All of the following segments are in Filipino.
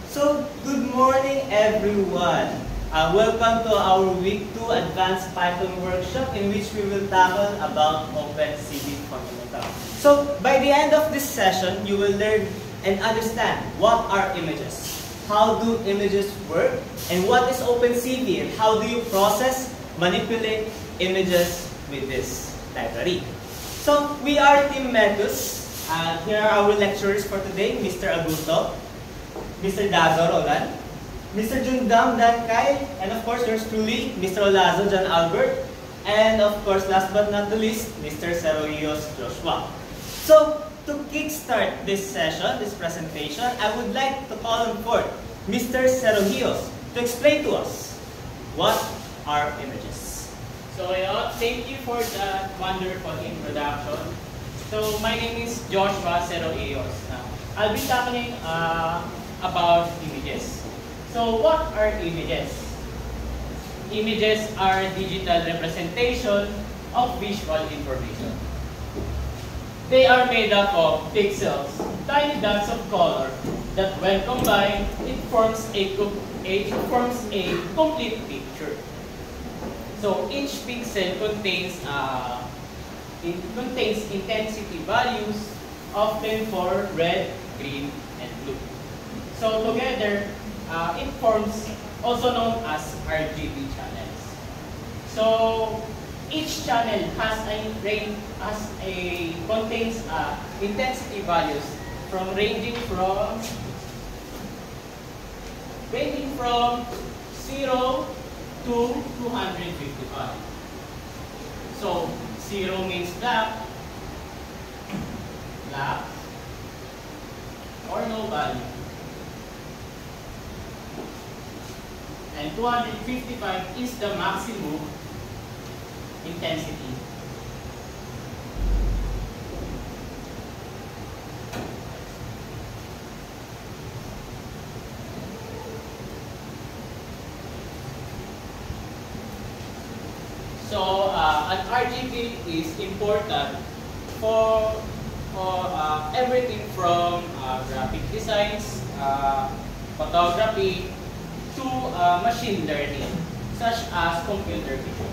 So, good morning everyone. Welcome to our Week 2 Advanced Python Workshop in which we will tackle about OpenCV fundamentals. So, by the end of this session, you will learn and understand what are images, how do images work, and what is OpenCV, and how do you process, manipulate images with this library. So, we are Team Metus. Here are our lecturers for today, Mr. Aguto, Mr. Dazo Roland, Mr. Jundam Dankay, and of course yours truly, Mr. Olazo John Albert, and of course last but not the least, Mr. Seroios Joshua. So, to kickstart this session, this presentation, I would like to call on forth Mr. Seroios to explain to us what are images. So, thank you for that wonderful introduction. So, my name is Joshua Seroios. I'll be talking about images. So, what are images? Images are digital representation of visual information. They are made up of pixels, tiny dots of color, that when combined, it forms a complete picture. So, each pixel contains intensity values, often for red, green, and blue. So together, it forms also known as RGB channels. So each channel contains intensity values ranging from 0 to 255. So 0 means black, or no value. And 255 is the maximum intensity. So, an RGB is important for everything from graphic designs, photography, to machine learning, such as computer vision.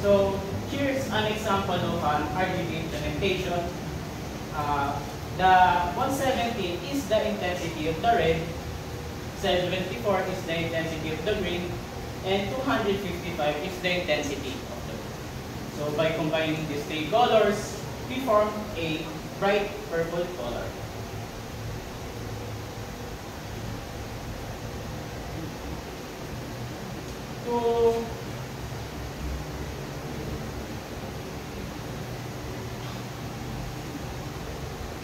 So, here's an example of an RGB implementation. The 170 is the intensity of the red, 74 is the intensity of the green, and 255 is the intensity of the blue. So, by combining these three colors, we form a bright purple color.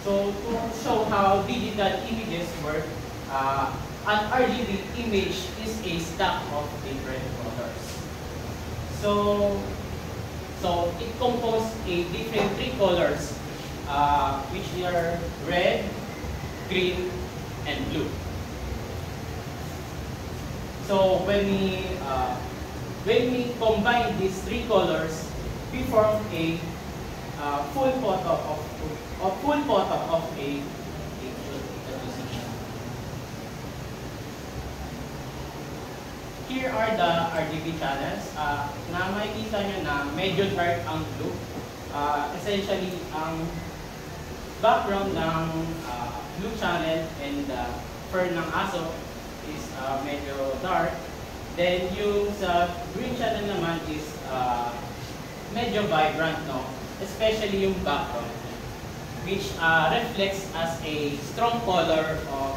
So to show how digital images work, an RGB image is a stack of different colors. So it composes a different three colors, which are red, green, and blue. So when we combine these three colors, we form a full photo of a picture that you see. Here are the RGB channels. Na makikita nyo na medyo dark ang blue. Essentially, ang background ng blue channel and fur ng aso is medyo dark. Then yung sa green channel naman is medyo vibrant, no? Especially yung background, which reflects as a strong color of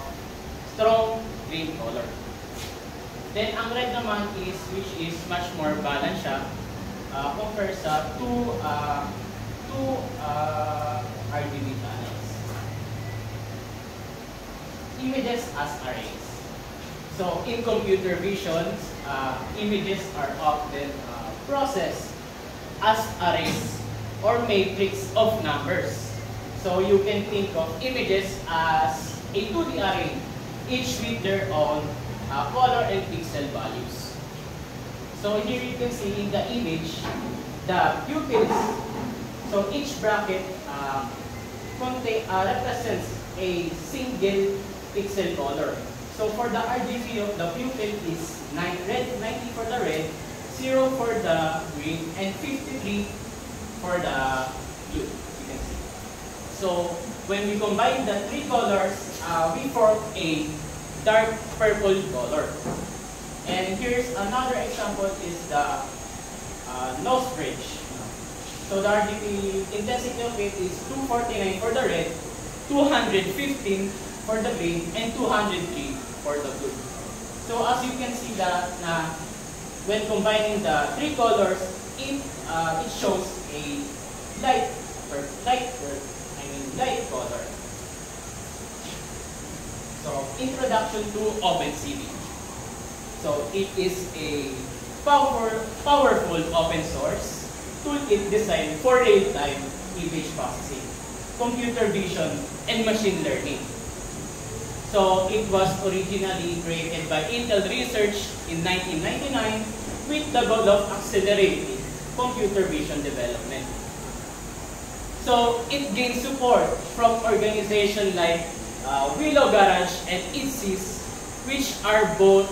strong green color. Then ang red naman is which is much more balanced siya compared sa two RGB channels. Images as arrays. So in computer vision, images are often processed as arrays or matrix of numbers. So you can think of images as a 2D array, each with their own color and pixel values. So here you can see in the image the pupils. So each bracket represents a single pixel color. So for the RGB of the pupil is 90 for the red, 0 for the green, and 53 for the blue. You can see. So when we combine the three colors, we form a dark purple color. And here's another example is the nose bridge. So the RGB intensity of it is 249 for the red, 215 for the green, and 203 for the blue. So as you can see that when combining the three colors, it shows a light color. So introduction to OpenCV. So it is a powerful open source toolkit designed for real-time image processing, computer vision, and machine learning. So it was originally created by Intel Research in 1999 with the goal of accelerating computer vision development. So it gained support from organizations like Willow Garage and ITSYS, which are both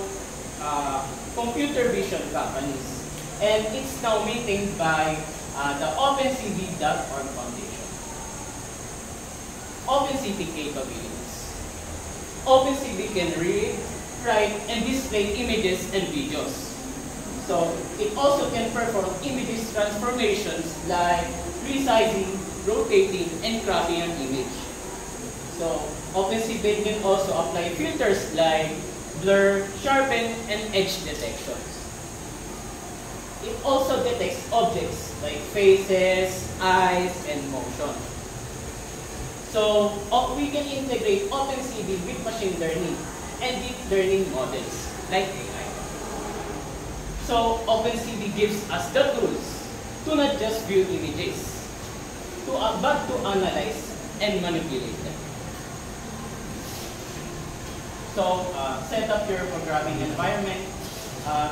computer vision companies. And it's now maintained by the OpenCV.org Foundation. OpenCV capabilities. OpenCV can read, write, and display images and videos. So it also can perform image transformations like resizing, rotating, and cropping an image. So OpenCV can also apply filters like blur, sharpen, and edge detections. It also detects objects like faces, eyes, and motion. So we can integrate OpenCV with machine learning and deep learning models like AI. So OpenCV gives us the tools to not just view images, but to analyze and manipulate them. So set up your programming environment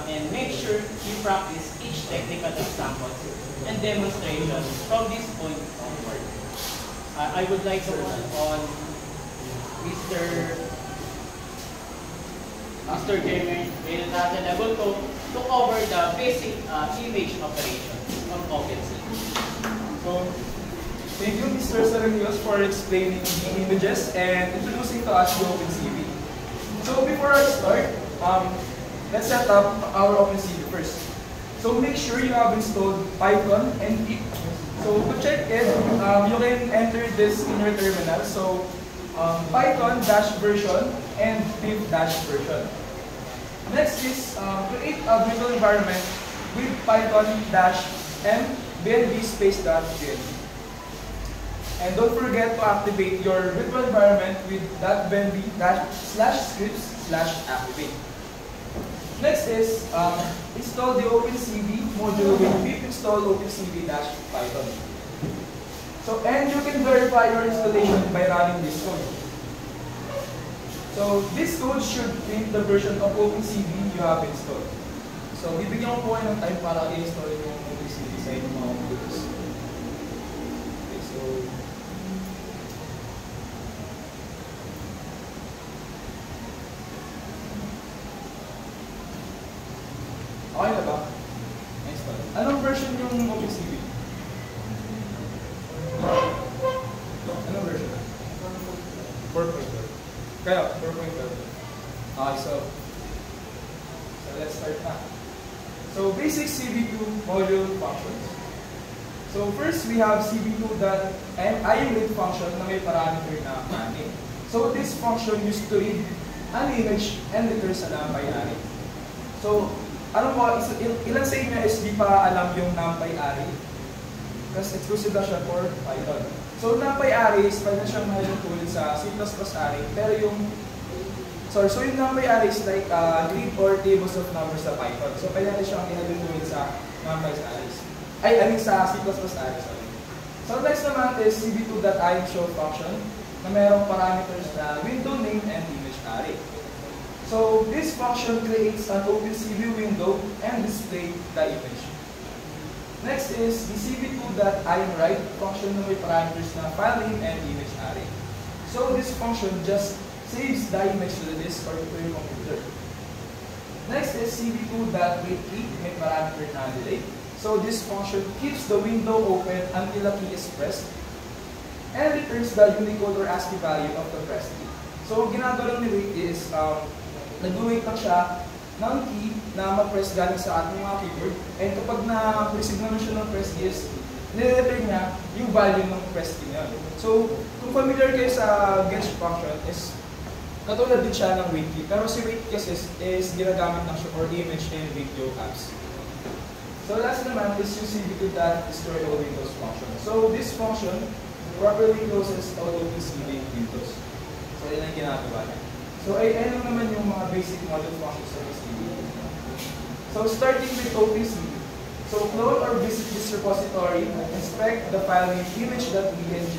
and make sure you practice each technical example and demonstration from this point onward. I would like to call on Mr. Gamer Level 2 to cover the basic image operation of OpenCV. So, thank you, Mr. Saranios, for explaining the images and introducing to us the OpenCV. So, before I start, let's set up our OpenCV first. So make sure you have installed Python and Pip. So to check it, you can enter this in your terminal. So Python-version and Pip-version. Next is create a virtual environment with Python-m bnb space.bnb. And don't forget to activate your virtual environment with .bnb/scripts/activate. Next is install the OpenCV module with pip install OpenCV-Python. So, and you can verify your installation by running this code. So, this code should print the version of OpenCV you have installed. So, bibigyan ko po kayo ng time para i-install yung OpenCV sa inyong mga computers. Okay, so, okay na ba? Install. Anong version yung OpenCV? Anong version? 4.12. Kaya, 4.12. Okay, so let's start na. So, basic CV2 module functions. So, first we have CV2.imLead function na may parameter na array. So, this function used to read an image and returns a NumPy array. So, ano mo, ilan sa inyo is di pa alam yung NumPy array? Kasi exclusive na siya for Python. So, NumPy array is pwede siyang mayroong tool sa C++ array. Pero yung NumPy array is like grid or tables of numbers sa Python. So, pwede natin siyang inalunuin sa NumPy arrays. Sa C++ array, sorry. So, next naman is cv2.imShow function na mayroong parameters na window name and image array. So, this function creates an OpenCV window and displays the image. Next is the cv2.imWrite function na may parameters na file name and image array. So, this function just saves the image to the disk or to your computer. Next is cv2.waitKey may parameter na delay. So this function keeps the window open until a key is pressed and returns the Unicode or ASCII value of the pressed key. So ginagawa ni wait is nag-wait lang siya ng key na ma-press galing sa ating mga keyboard, and kapag na-receive naman siya ng press key is nire-return niya yung value ng press key niya. So kung familiar kayo sa get function is katulad din siya ng wait key, pero si wait kasi is ginagamit lang siya for image and video apps. So last naman is yung cv2.destroy all windows function. So this function properly closes all open CV windows. So yun ang ginagawa niya. So ayun naman yung mga basic model functions sa CV. So starting with OpenCV. So clone or visit this repository, inspect the file name image.png,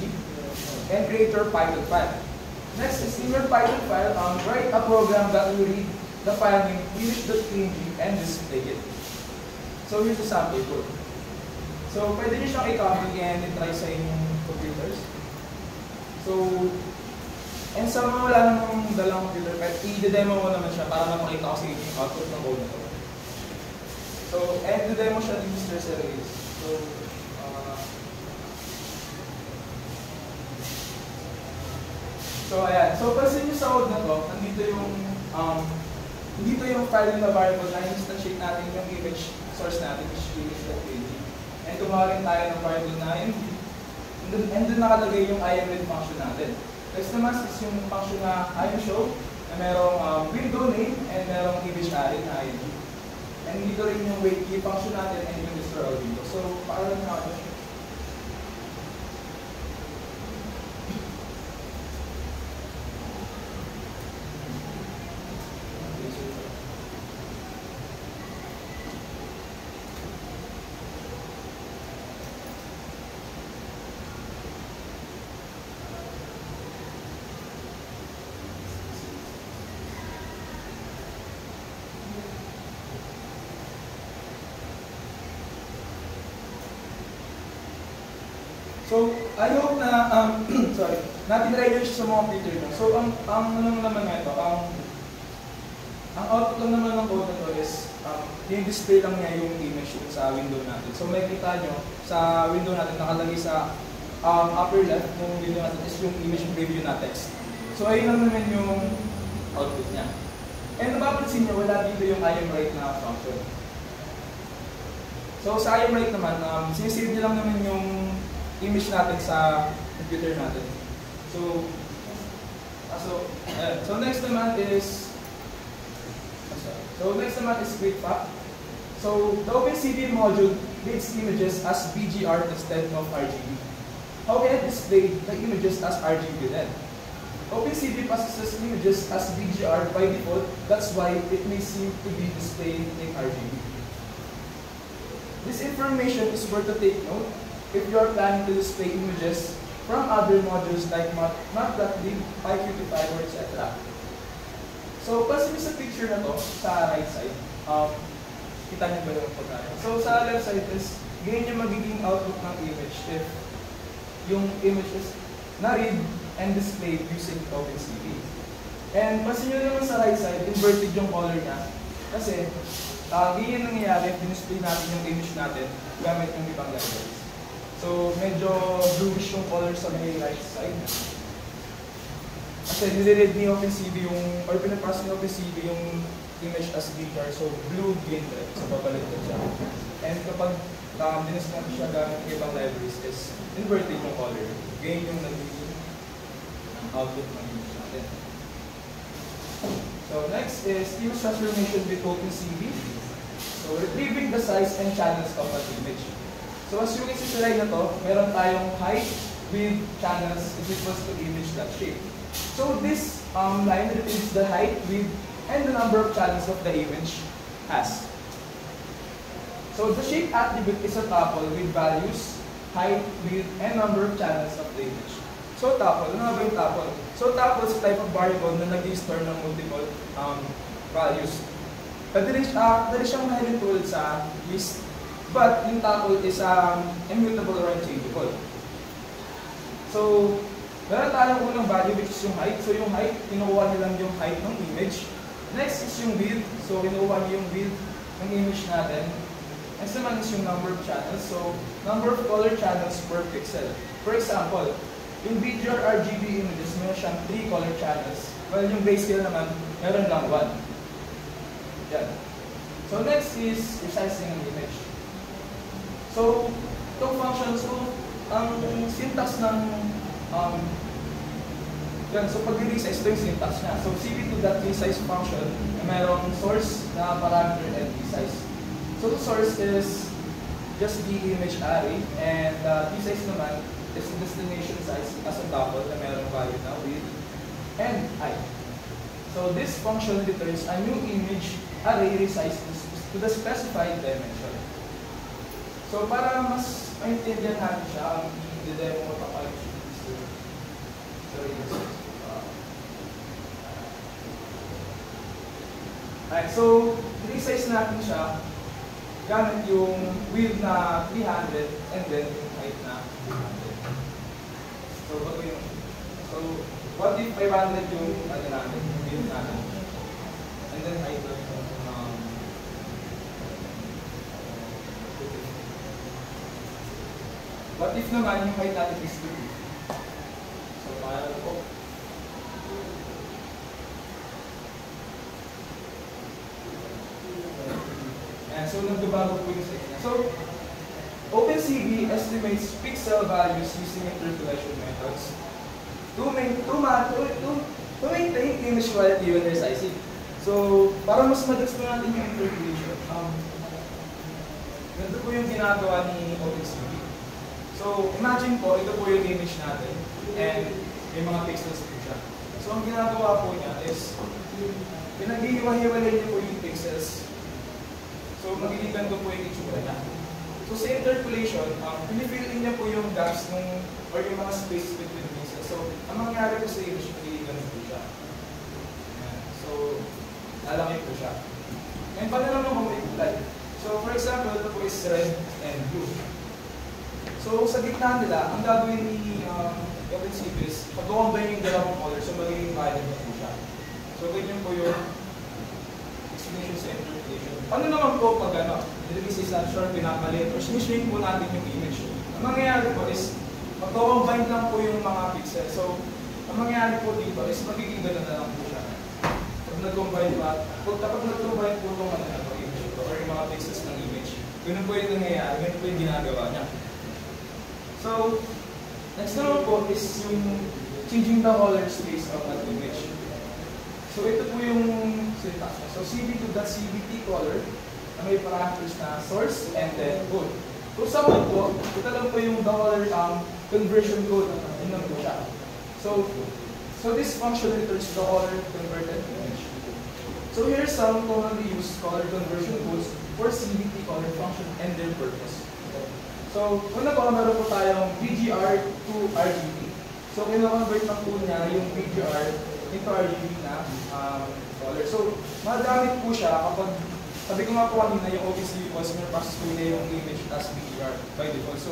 and create your Python file. Next is in your Python file, write a program that will read the file name image.png and display it. So here's the sample code. So pwede nyo siyang i-copy and i-try sa inyong computers. So, and sa mga wala namang dalang computer, i-demo mo naman siya para mapakita ko sa inyo yung output ng code na to. So, and i-demo siya ni Mr. Sergis. So, ayan. So, pansin nyo sa code na to, nandito yung file na variable na instantiate natin yung image source natin, which is image.png. And gumawa rin tayo ng variable na img. And doon nakalagay yung imread function natin. Next naman is yung function na imshow, na merong window name and merong image array na img. And dito rin yung waitkey function natin and yung destroy all window. So, paano na ako? So, I hope na, sorry, natin-try nyo siya sa mga computer nyo. So, ano naman nga ito, ang output lang naman ng code na ito is, yung display lang niya yung image sa window natin. So, makikita nyo, sa window natin, nakalagay sa upper left ng window natin is yung image preview na text. So, ayun lang naman yung output niya. And napapansin nyo, wala dito yung imwrite na function. So, sa imwrite naman, sinisave nyo lang naman yung image natin sa computer natin. So next naman is Gridpack. So the OpenCV module reads images as BGR instead of RGB. How can it display the images as RGB then? OpenCV processes images as BGR by default. That's why it may seem to be displayed in RGB. This information is worth to take note if you are planning to display images from other modules like Matplotlib, PyQt5, or etc. So, pansin niyo sa picture na to, sa right side, kita niyo ba yung pagkaya? So, sa left side is, ganyan yung magiging output ng image if yung image is na-read and displayed using OpenCV. And pansin niyo naman sa right side, inverted yung color niya. Kasi, ganyan nangyayari if display natin yung image natin gamit yung ibang libraries. So, medyo bluish yung color sa may right side. Kasi nire-read ni OpenCV yung, or pinapass ni OpenCV yung image as BGR. So, blue, green, red. So, babaliktad siya. And kapag diniscount siya gamit ng ibang libraries is inverted yung color. Ganyan yung nagiging output ng image natin. So, next is image transformation with OpenCV. So, retrieving the size and channels of an image. So as you can see sa line na to, meron tayong height, width, channels is equals to image.shape. So this line retrieves the height, width, and the number of channels of the image has. So the shape attribute is a tuple with values, height, width, and number of channels of the image. So tuple, ano nga ba yung tuple? So tuple is a type of variable na nag-store ng multiple values. Pwede siyang mahirin tulad sa list. But yung tuple is immutable or unchangeable. So, Meron tayong unang value which is yung height. So yung height, kinukuha niyo lang yung height ng image. Next is yung width. So kinukuha niyo yung width ng image natin. Next naman is yung number of channels. So number of color channels per pixel. For example, yung BGR RGB images, meron siyang 3 color channels. While yung grayscale naman, meron lang 1. Yan. So next is resizing an image. So itong function, so ang syntax ng yan, so pag resize, ito yung syntax niya. So cv2.resize function, mayroong source na parameter and resize. So the source is just the image array, and resize naman is the destination size as a tuple na mayroong value na width and height. So this function returns a new image array resized to the specified dimension. So para mas maintindihan natin siya, ang i-demo ko pa Alright, so resize natin siya gamit yung width na 300 and then yung height na 300. So bago yung what if 500 yung natin, yung width natin, and then height na what if naman yung height natin is 2? So para po. And so nagbabago po yung size niya. So OpenCV estimates pixel values using interpolation methods to maintain image quality when resizing. So para mas madalas na natin yung interpolation, ganito po yung ginagawa ni OpenCV. So imagine po, ito po yung image natin and may mga pixels po siya. So ang ginagawa po niya is pinag-ihiwa-hiwalay niya po yung pixels. So magiging po yung itsura niya. So sa interpolation, pinifill in niya po yung gaps or yung mga spaces between pixels. So ang mangyari po sa image, magiging ganun po siya. Ayan. So lalaki po siya. And paano naman kung may kulay? So for example, ito po is red and blue. So sa gitna nila, ang gagawin ni OpenCV is pag-combine yung dalawang colors, so magiging violet na po siya. So ganyan po yung explanation sa interpolation. Paano naman po pag nilagay sa isang short, pinakalit, or sinishrink po natin yung image. Ang mangyayari po is mag-combine lang po yung mga pixels. So ang mangyayari po dito is magiging gano'n na lang po siya. Pag nag-combine pa, kapag nag-combine po itong image or yung mga pixels ng image, gano'n po yung nangyayari, gano'n po yung ginagawa niya. So, next naman po is yung changing the color space of that image. So, ito po yung syntax niya. So, cv2.cvt color na may parameters na source and then code. So, sa code po, ito lang po yung color conversion code. Yun lang po siya. So this function returns the color converted image. So, here's some commonly used color conversion codes for cvt color function and their purpose. So, una po, meron po tayong BGR to RGB. So, kino-convert ng po niya yung BGR into RGB na color. So, magamit po siya kapag, sabi ko nga po kanina, yung OpenCV po, process po niya yung image as BGR by default. So,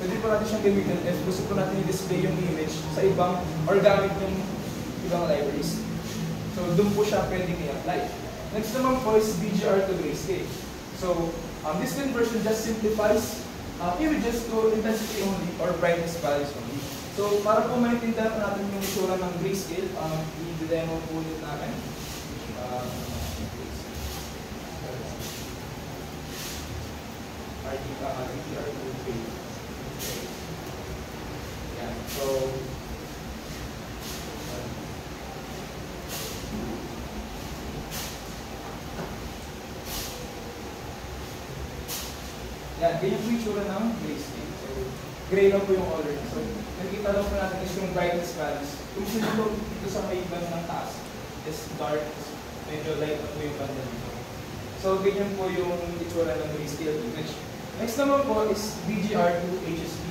pwede po natin siyang gamitin if gusto po natin i-display yung image sa ibang, or gamit yung ibang libraries. So, doon po siya pwedeng i-apply. Next naman po is BGR to grayscale. So, this conversion just simplifies images to intensity only or brightness values only. So, para po maintindihan natin yung itsura ng grayscale, i-demo po ulit natin. Yan. So, yan, ganyan po yung itsura ng grayscale. So, gray lang po yung color. So, nakikita lang po natin is yung brightness values. Kung sino dito sa may band ng taas is dark, medyo light na po yung band dito. So, ganyan po yung itsura ng grayscale image. Next naman po is BGR to HSV.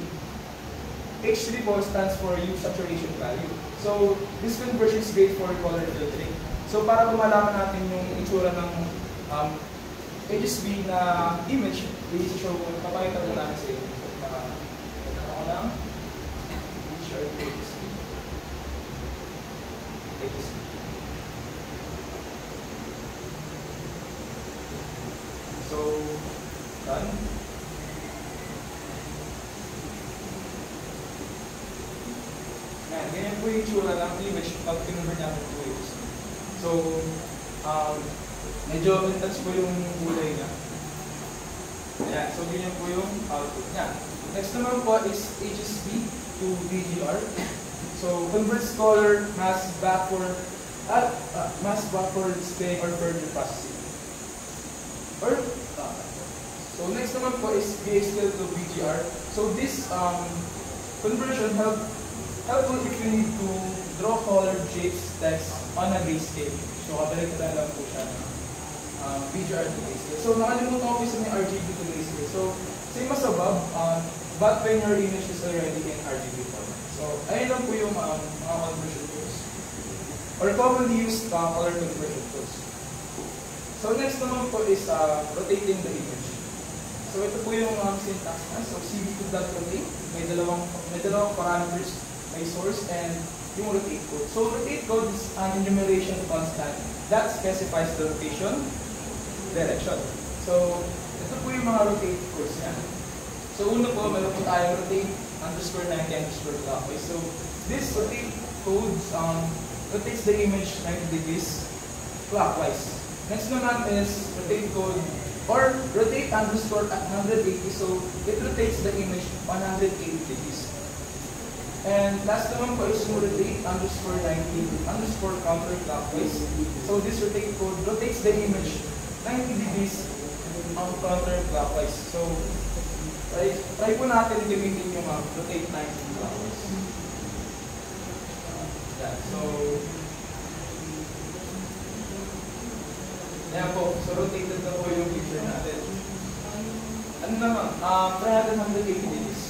H3 po stands for hue saturation value. So, this conversion is great for color filtering. So, para po malaman natin yung itsura ng HSV na image, i-show ko, papakita ko namin sa inyo. Ito ako lang. HSV. HSV. So, done. Yan, ganyan po yung tsura ng image pag kinonvert natin to HSV. So, medyo intense po yung kulay niya. Ayan, so ganyan po yung output niya. Next naman po is HSV to VGR. So, converts color, mask backward, mask backward display or further processing. So next naman po is VHDL to VGR. So this conversion helpful if you need to draw colored shapes text on a grayscale. So kabalik na lang po siya ng VGR to grayscale. So nakalimutan ko isa may RGB to grayscale. So same as above, but when your image is already in RGB format. So ayun lang po yung mga conversion tools or commonly used color conversion tools. So next naman po is rotating the image. So ito po yung syntax na. So cv2.rotate, may dalawang parameters, may source and yung rotate code. So rotate code is an enumeration constant that specifies the rotation direction. So ito po yung mga rotate codes niya. So una po, meron po tayo rotate _90 _clockwise. So this rotate code rotates the image 90 degrees clockwise. Next naman is rotate code or rotate underscore at 180, so it rotates the image 180 degrees. And last naman po is rotate underscore 90 underscore counterclockwise. So this rotate code rotates the image 90 degrees counterclockwise. So try po natin gamitin yung rotate 90 clockwise. Yeah, so ayan po, so rotated na po yung picture natin. Ano naman? Try natin 180 degrees.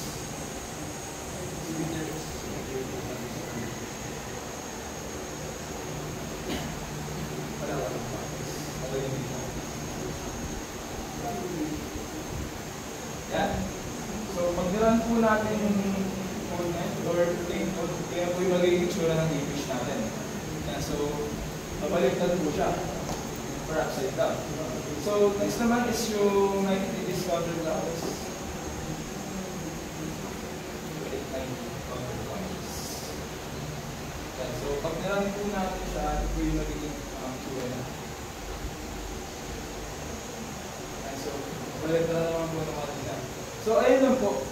Yan. So, pag-run po natin yung code na or rotate code, kaya po yung magiging itsura ng image natin. Yan, so, mabaliktad po siya. Or upside down. So, next naman is yung 90 degrees counterclockwise. So, pag nirun po natin siya, ito po yung magiging tsura na. So, balik na naman po ng ating na. So, ayun lang po.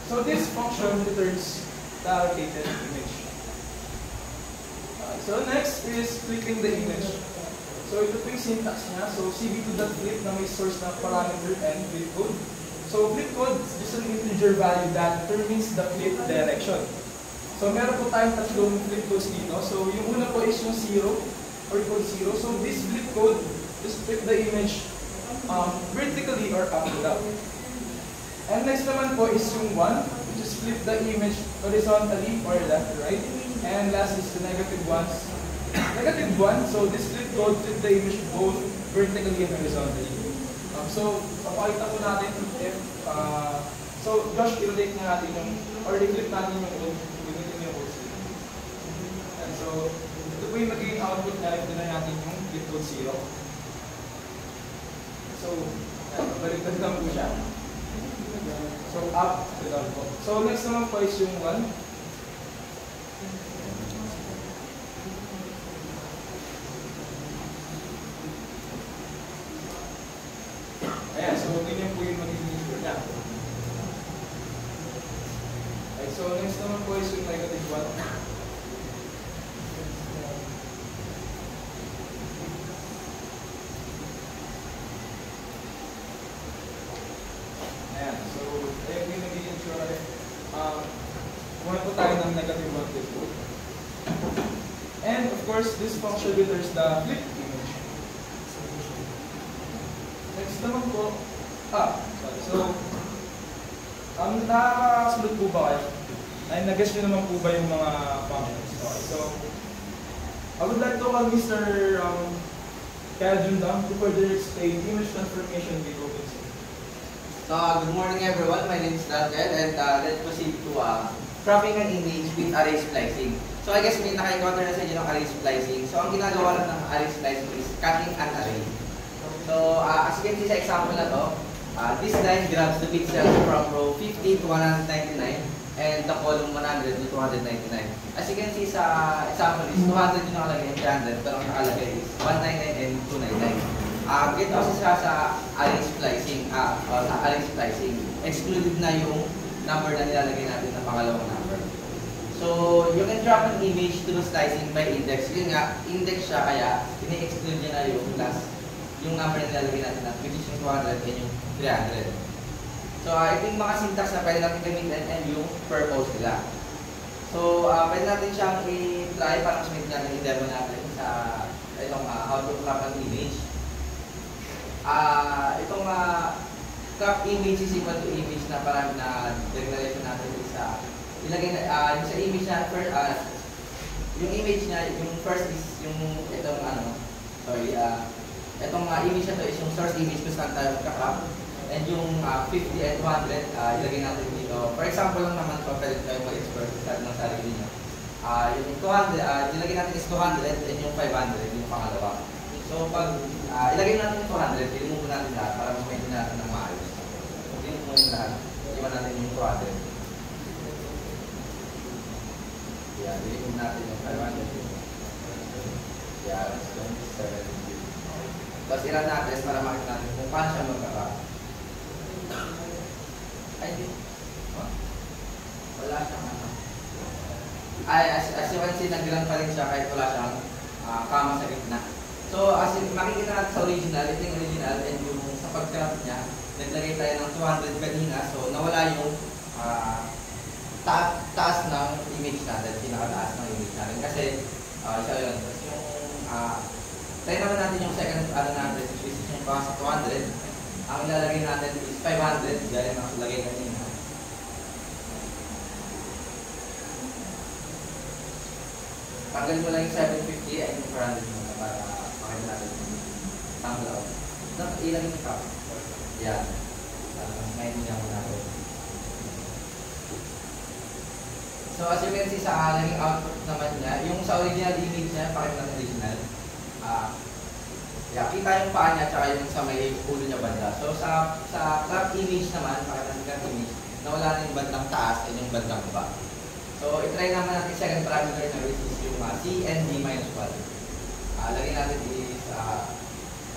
So, this function returns the rotated image. So, next is flipping the image. So ito po yung syntax niya. So cv2.flip na may source na parameter and flip code. So flip code is just an integer value that determines the flip direction. So meron po tayong tatlong flip codes dito. So yung una po is yung 0 or code 0. So this flip code is flip the image vertically or up and down. And next naman po is yung 1, which is flip the image horizontally or left to right. And last is the negative 1. Negative 1, so this flip code flip the image both vertically and horizontally. So, papakita po natin if, so Josh, i-rotate na natin yung, or i-flip natin yung code, gamitin yung code. And so, ito po yung magiging output na if na natin yung flip code 0. So, baliktad lang po siya. So, up to down po. So, next naman po is yung 1. Ayan, so ganyan po yung magiging issue niya. Okay, so next naman po is yung negative 1. Ayan, so ayun yung magiging issue natin. Kumain po tayo ng negative 1 flip code. And of course, this function returns the flip image. Next naman po, sorry. So, nakasunod po ba kayo? Ay, nag-guess nyo naman po ba yung mga functions? Okay, so, I would like to call Mr. Kyle Jundam to further explain image transformation with OpenCV. So, good morning everyone. My name is Daniel and let's proceed to cropping an image with array splicing. So I guess may naka-encounter na sa inyo ng array splicing. So ang ginagawa lang ng array splicing is cutting an array. So as you can see sa example na to, this line grabs the bit cells from row 50 to 199 and the column 100 to 299. As you can see sa example is 200 yung nakalagay and 300 pero ang nakalagay is 199 and 299. Ganito kasi siya sa array splicing, sa array splicing. Excluded na yung number na nilalagay natin na pangalawang number. So, you can drop an image through slicing by index. Yun nga, index siya kaya ini-exclude niya na yung last, yung number na nilalagay natin na which is yung 200 and yung 300. So, ito yung mga syntax na pwede natin gamitin and yung purpose nila. So, pwede natin siyang i-try para mas may natin i-demo natin sa itong how to crop an image. Itong crop image is equal to image na parang na declaration natin is ilagay na yung sa image na first yung image niya yung first is yung itong itong image na to is yung source image kung saan tayo magka-crop and yung 50 and 200 ilagay natin dito. For example lang naman to, pwede tayo mag-explore sa ng sarili niyo. Yung 200 ilagay natin is 200 and yung 500 yung pangalawa. So pag ilagay natin yung 200, i-remove natin lahat para ma-maintain natin ng maayos. I-remove mo yung lahat, iwan natin yung 200. Yan, i-remove natin yung 500. Yan, 27. Tapos i-run natin para makita natin kung paano siya magkaka. Ay, di. Wala siyang ano. As you can see, nag-run pa rin siya kahit wala siyang kama sa gitna. So, as makikita natin sa original, ito yung original and yung sa pag-craft niya, naglagay tayo ng 200 kanina. So, nawala yung taas ng image natin, pinakataas ng image natin. Kasi, siya yun. Tapos yung, try naman natin yung second natin, which is yung sa 200. Ang ilalagay natin is 500, gaya ng lagay kanina. Tanggal mo lang yung 750 and yung 400 muna para makita natin yung tanglaw. Ilang yung cup? Yan. Ngayon niya muna ako. So as you can see sa naging output naman niya, yung sa original image niya, pakita natin original. Kita yung paa niya tsaka yung sa may ulo niya banda. So sa crop image naman, pakita natin crop image, nawala na yung bandang taas at yung bandang baba. So, itry naman natin second parameter na which is yung C and D minus 1. Lagyan natin is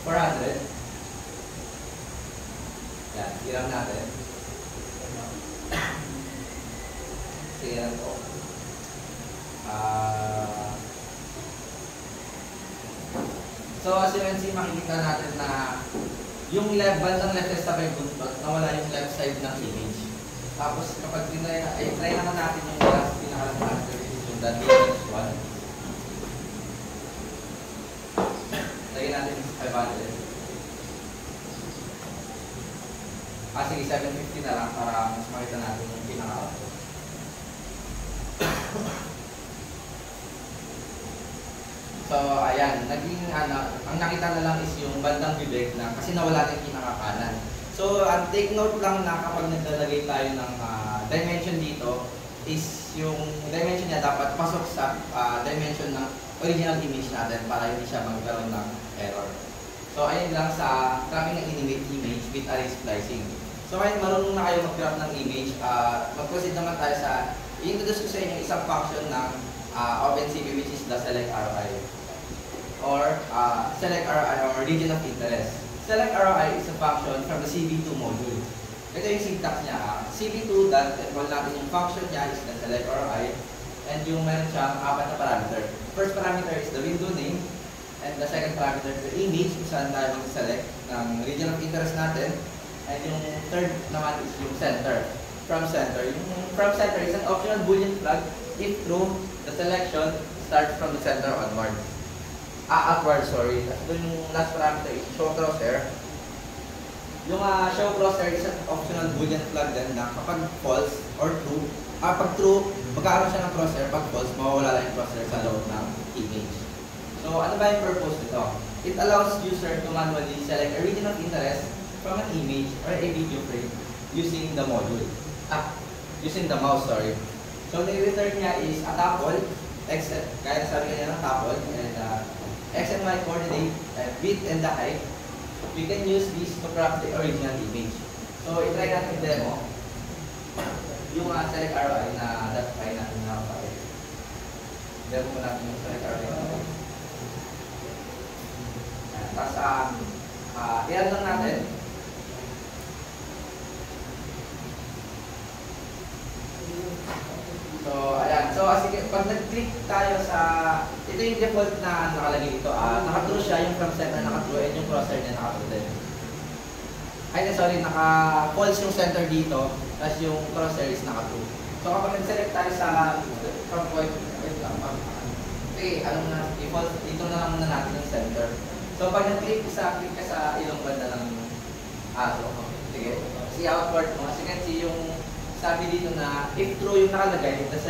400. Yan, hiram natin. Sige lang po. So, as you can see, makikita natin na yung bandang left side sa may buntot, nawala yung left side ng image. Tapos kapag try naman natin yung last pinakalang which is yung D minus 1. Lagyan natin yung 500. Sige, 750 na lang para mas makita natin yung pinaka-output. So, ayan. Naging, ang nakita na lang is yung bandang bibig na kasi nawala na yung pinaka-kanan. So, take note lang na kapag naglalagay tayo ng dimension dito, is yung dimension niya dapat pasok sa dimension ng original image natin para hindi siya magkaroon ng error. So, ayun lang sa cropping ng image with array splicing. So, ngayon marunong na kayo mag-crop ng image. Mag-proceed naman tayo sa, i-introduce ko sa inyo isang function ng OpenCV which is the select ROI or select ROI or region of interest. Select ROI is a function from the CV2 module. Ito yung syntax niya. CV2 that involve natin yung function niya is the select ROI and yung meron siyang 4 na parameter. First parameter is the window name and the second parameter is the image kung saan tayo mag-select ng region of interest natin and yung third naman is yung center. From center. Yung from center is an optional boolean flag if true, the selection starts from the center onward. Upward, sorry. Tapos yung last parameter is show crosshair. Yung show crosshair is an optional boolean flag din na kapag false or true, pag true, magkakaroon siya ng crosshair. Pag false, mawawala lang yung crosshair sa loob ng image. So, ano ba yung purpose nito? It allows user to manually select a region of interest from an image or a video frame using the module. Using the mouse, sorry. So, ni-return niya is a tuple, x, kaya sabi niya ng tuple, and x and y coordinate, width and the height. We can use this to craft the original image. So, itry natin demo. Yung select ROI na try natin na file. Demo mo natin yung select ROI na. Tapos, i-add lang natin. So, ayan. So, sige, pag nag-click tayo sa, ito yung default na nakalagay dito. Naka-true siya, yung from center naka-true, and yung crosshair niya naka-true din. Ay, sorry, naka-false yung center dito, tapos yung crosshair is naka-true. So, kapag nag-select tayo sa from point, wait lang, okay, ano na, default, dito na lang muna natin yung center. So, pag nag-click ka sa ilong banda ng aso, sige, see outward mo, kasi can see yung sabi dito na if true yung nakalagay, the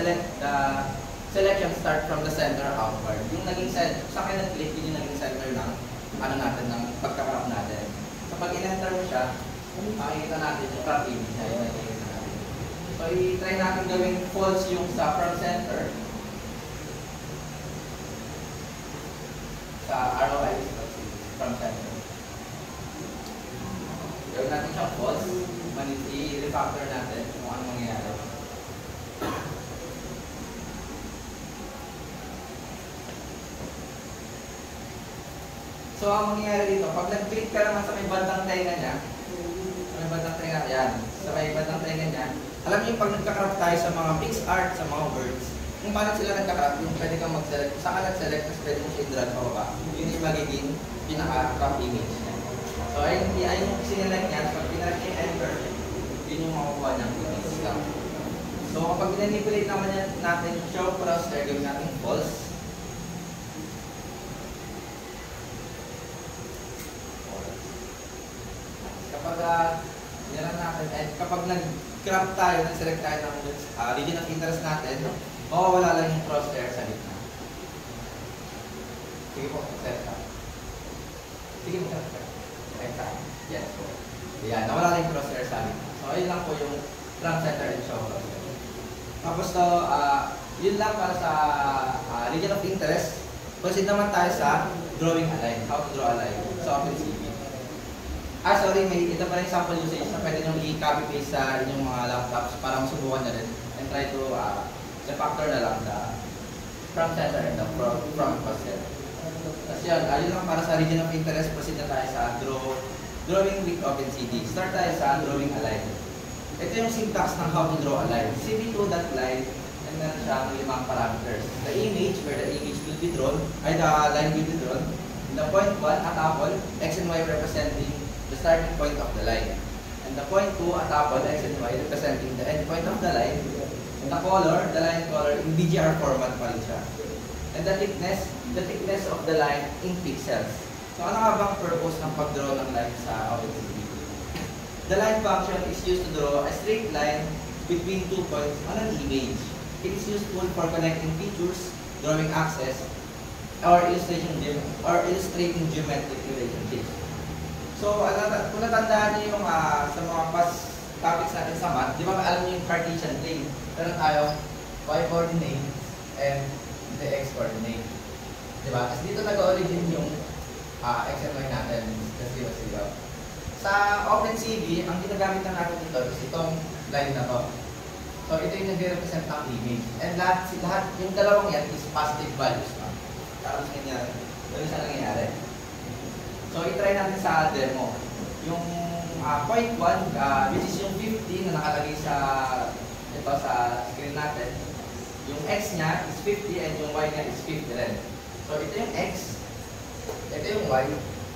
selection start from the center outward. Yung naging center, sa akin nag-click, yun yung naging center ng ano natin, ng pagka-crop natin. So pag in-enter mo siya, makikita natin yung crop image na yun nakikita natin. So i-try natin gawing false yung sa from center. Sa ROI from center. Gawin natin siyang false. I-refactor natin kung ano mangyayari. So, ang mangyayari dito, pag nag-click ka naman sa may bandang tenga niya, sa may bandang tenga, yan, sa may bandang tenga niya, alam niyo yung pag nagka-crop tayo sa mga fixed art, sa mga words, kung paano sila nagka-crop, yung pwede kang mag-select, kung saan ka nag-select, tapos pwede mo siya i-drag pa baba, yun yung magiging pinaka-crop image niya. So, ayun yung sinelect niya, pag pinarag niya yung enter, yun yung makukuha niyang image lang. So, kapag manipulate naman natin yung show crosshair, gawin natin false. Kapag nilang natin, and kapag nag-crop tayo, nag-select tayo ng region of interest natin, mawawala lang yung crosshair sa gitna. Sige po, set ka. Sige mo, set ka. Yes po. Yan, nawala na yung crosshair sa amin. So, ayun lang po yung from center and show crosshair. Tapos to, yun lang para sa region of interest. Proceed naman tayo sa drawing a line. How to draw a line. So, OpenCV. Sorry, may ito pa rin sample usage na pwede nyo i-copy paste sa inyong mga laptops para masubukan na rin. And try to factor na lang the from center and the from crosshair. Tapos yun lang para sa region of interest. Proceed na tayo sa drawing with OpenCV. Start tayo sa drawing a line. Ito yung syntax ng how to draw a line. cv2.line, and meron siyang 5 parameters. The image, where the image will be drawn, ay the line will be drawn. The point 1, a tuple, x and y representing the starting point of the line. And the point 2, a tuple, x and y representing the end point of the line. And the color, the line color in BGR format pa rin siya. And the thickness of the line in pixels. So ano nga bang purpose ng pag-draw ng line sa OpenCV? The line function is used to draw a straight line between 2 points on an image. It is useful for connecting features, drawing axes, or illustrating geometric relationships. So, kung natandaan niyo yung sa mga past topics natin sa math, di ba alam niyo yung Cartesian plane? Meron tayo y-coordinate and the x-coordinate. Di ba? Kasi dito nag-origin yung x and y natin, kasi 0. Sa OpenCV, ang ginagamit na natin dito is itong line na to. So, ito yung nag-represent ng image. And lahat, yung dalawang yan is positive values. Tapos nangyari. Ganun siya nangyayari. So, i-try natin sa demo. Yung point 1, which is yung 50 na nakalagay sa screen natin. Yung x niya is 50 and yung y niya is 50 rin. So, ito yung x. Ito yung y.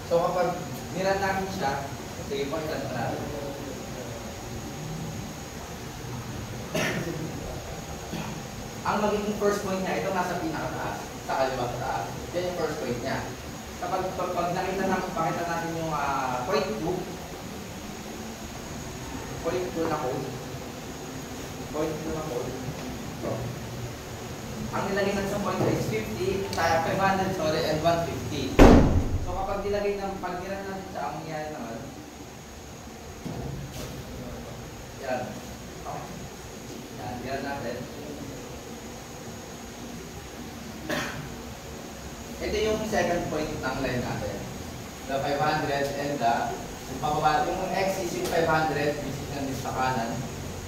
So, kapag niran natin siya, sige po, ilan pa natin. Ang magiging first point niya, ito nasa pinakataas, sa kaliwang taas. Yan yung first point niya. Kapag pakita natin yung point 2 na code. Point 2 na code. So, ang nilagay ng sa point is 50, 500, sorry, and 150. So, kapag nilagay ng pagkiran natin siya, ang mangyayari naman, yan. Okay. Yan, yan natin. second point ng line natin. The 500 and the, yung pababa, yung x is yung 500, which is nandito sa kanan.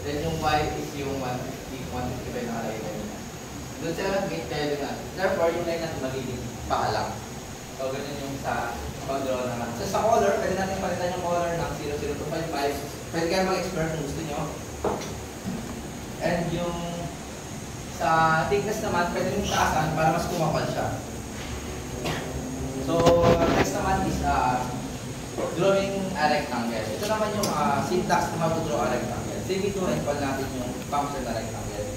Then yung y is yung 150, 155 na kalagay kanina. Doon sa gate tayo na. Therefore, yung line natin magiging paalang. So, ganun yung sa pag-draw naman. So, sa color, pwede natin palitan yung color ng 00255. Pwede kayo mag-explore kung gusto nyo. And yung sa thickness naman, pwede nyo taasan para mas kumapal siya. So, next naman is drawing a rectangle. Ito naman yung syntax na how to draw a rectangle. CV2 and call natin yung function na rectangle.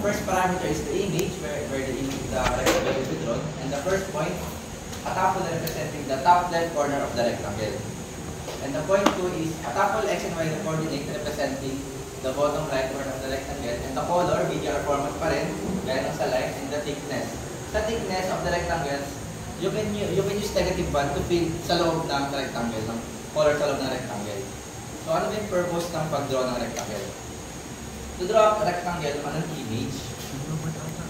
First parameter is the image, where the image the rectangle is drawn. And the first point, a tuple representing the top left corner of the rectangle. And the point 2 is a tuple x and y coordinate representing the bottom right corner of the rectangle. And the color, BGR format pa rin, gaya ng sa line, and the thickness. Sa thickness of the rectangles, you can use negative 1 to fill sa loob ng rectangle, ng color sa loob ng rectangle. So ano ba yung purpose ng pag-draw ng rectangle? To draw a rectangle on an image,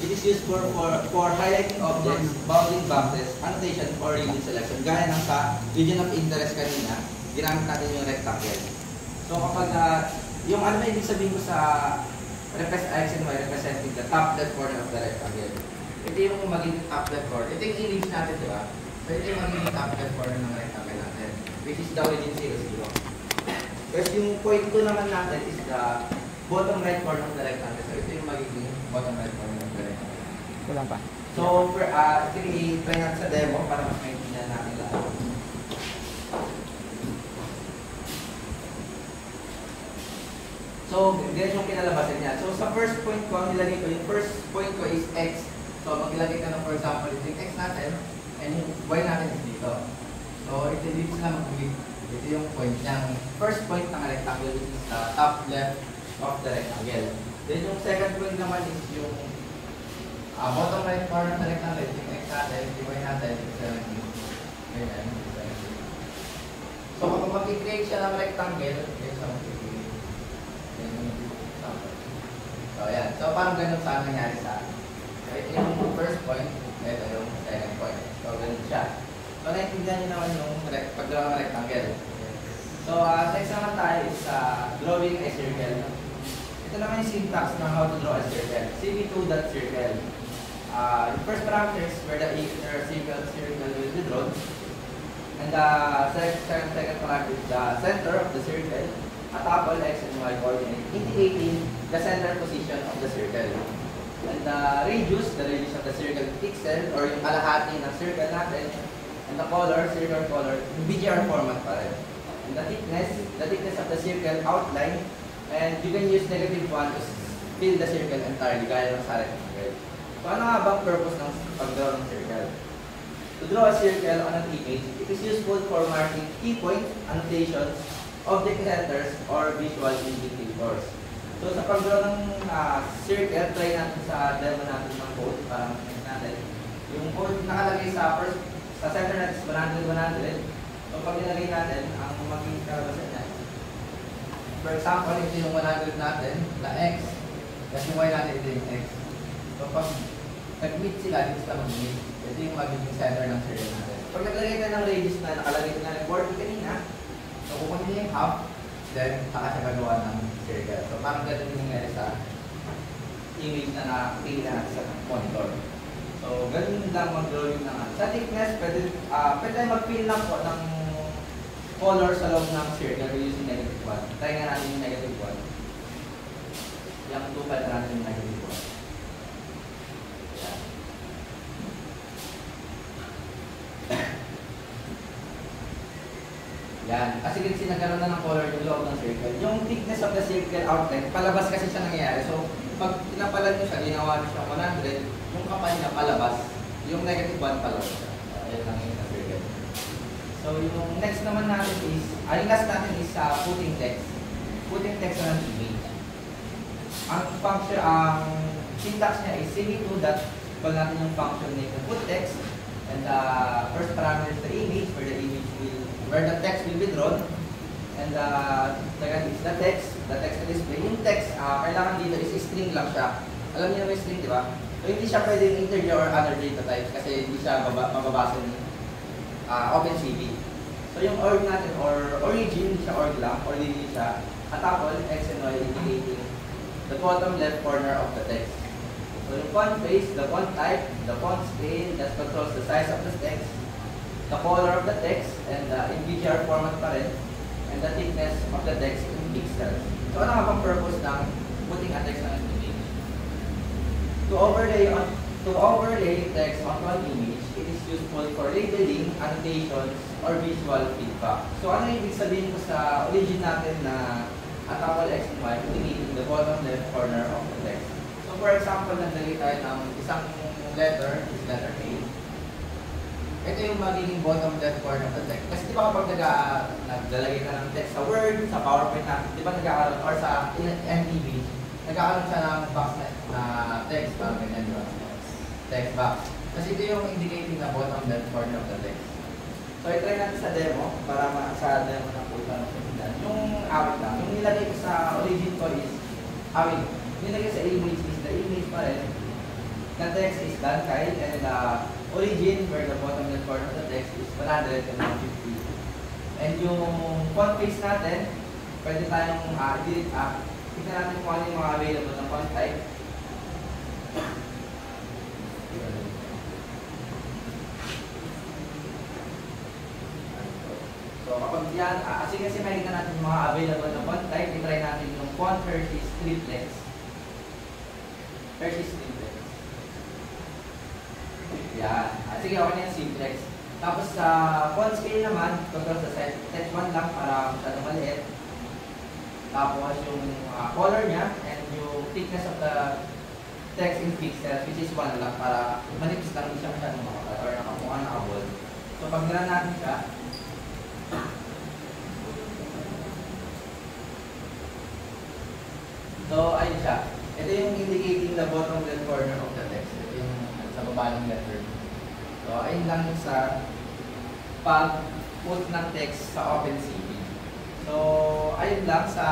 it is used for highlighting objects, bounding boxes, annotation, or region selection. Gaya ng sa region of interest kanina, ginamit natin yung rectangle. So kapag, yung ano ba ibig sabihin ko sa x and y representing the top left corner of the rectangle. Ito yung magiging top left corner. Ito yung image natin, di ba? So ito yung magiging top left corner ng rectangle natin, which is the origin 0, 0. Tapos yung point 2 naman natin is the bottom right corner of the rectangle. So ito yung magiging bottom right corner of the rectangle. Kulang pa. So, try natin sa demo para mas maintindihan natin lahat. So, ganyan yung kinalabasan niya. So, sa first point ko, ang nilagay ko, yung first point ko is x. So, maglagay ka ng, for example, ito yung x natin, and yung y natin is dito. So, ito dito sila mag-click. Ito yung point niyang first point ng rectangle, which is the top left of the rectangle. Then, yung second point naman is yung bottom right corner ng rectangle, yung x natin, yung y natin, is 17. Ganyan, 17. So, kapag mag-create siya ng rectangle, it's so, ayan. So, parang ganun saan nangyari sa akin. So, ito yung first point, ito yung second point. So, ganun siya. So, naintindihan nyo naman yung pag-draw ng rectangle. So, next naman tayo is drawing a circle. Ito naman yung syntax ng how to draw a circle. CV2.circle. The first parameter is where the circle will be drawn. And the second parameter is the center of the circle. A tuple x and y coordinate indicating the center position of the circle. And the radius of the circle pixel or yung kalahati ng circle natin. And the color, circle color, BGR format pa rin. And the thickness of the circle outline. And you can use -1 to fill the circle entirely gaya ng sa rectangle. So ano nga bang purpose ng pag-draw ng circle? To draw a circle on an image, it is useful for marking key points, annotations, object centers, or visual indicators. So sa pag-draw ng circle, try natin sa demo natin ng code para makikita natin. Yung code nakalagay sa center natin is 100, 100. So pag nilagay natin, ang magiging kalabasan niya. For example, ito yung 100 natin, na x, kasi yung y natin ito yung x. So pag nag-meet sila, dito sila mag-meet. Ito yung magiging center ng circle natin. Pag naglagay tayo ng radius na nakalagay ko na ng 40 kanina, so, kukunin niya yung half, then saka siya gagawa ng circle. So, parang ganun yung nangyari sa image na nakikita natin sa monitor. So, ganun lang mag-drawing ng sa thickness, pwede tayo mag-fill lang po ng color sa loob ng circle using -1. Try nga natin yung -1. Yung 2 na natin yung -1. Yan. Kasi kasi nagkaroon na ng color yung loob ng circle. Yung thickness of the circle outline, palabas kasi siya nangyayari. So, pag tinapalan nyo siya, ginawa nyo siya 100, yung kapal niya palabas, yung -1 palabas siya. Ayan lang yung circle. So, yung next naman natin is, yung last natin is putting text. Putting text na ng image. Ang function, ang syntax niya is CV2 that call natin yung function name na put text. And the first parameter is the image, where the text will be drawn. And second is the text na display. Yung text, kailangan dito is string lang siya. Alam niyo naman yung string, di ba? So hindi siya pwedeng integer or other data types kasi hindi siya mababasa ni OpenCV. So yung org natin or origin, hindi siya org lang, origin siya. At tapos, X and Y indicating the bottom left corner of the text. So yung font face, the font type, the font scale that controls the size of the text, the color of the text, and the integer format pa rin, and the thickness of the text in pixels. So ano nga bang purpose ng putting a text on an image? To overlay text onto an image, it is useful for labeling, annotations, or visual feedback. So ano yung ibig sabihin ko sa origin natin na at apple X and Y indicating the bottom left corner of the text. So for example, nagdali tayo ng isang letter, is letter A. Ito yung magiging bottom left corner of the text. Kasi di ba kapag naglalagay ka ng text sa Word, sa PowerPoint natin, di ba nagkakaroon, or sa MTV, nagkakaroon siya ng box na text, parang ganyan, di ba? Text box. Kasi ito yung indicating the bottom left corner of the text. So i-try natin sa demo, para sa demo na po lang. Yung awit lang. Yung nilagay ko sa origin ko is awit. Nilagay sa image is the image pa rin. The text is Dankay and the origin where the bottom left corner of the text is 100 and 150. And yung font face natin, pwede tayong delete tignan natin kung ano yung mga available na font type. So kapag yan, kasi makikita natin yung mga available na font type, i-try natin yung font Hershey's Triplex. Hershey's Triplex. Yan. Sige, okay na yung simplex. Tapos sa font scale naman, control sa set 1 lang para masyadong maliit. Tapos yung color niya and yung thickness of the text in pixels, which is 1 lang para manipis lang, hindi siya masyadong makakal or nakamukha nakabol. So pag nila natin siya, so ayun siya. Ito yung indicating the bottom left corner of the text. Ito yung sa baba ng letter. So ayun lang sa pag-put ng text sa OpenCV. So ayun lang sa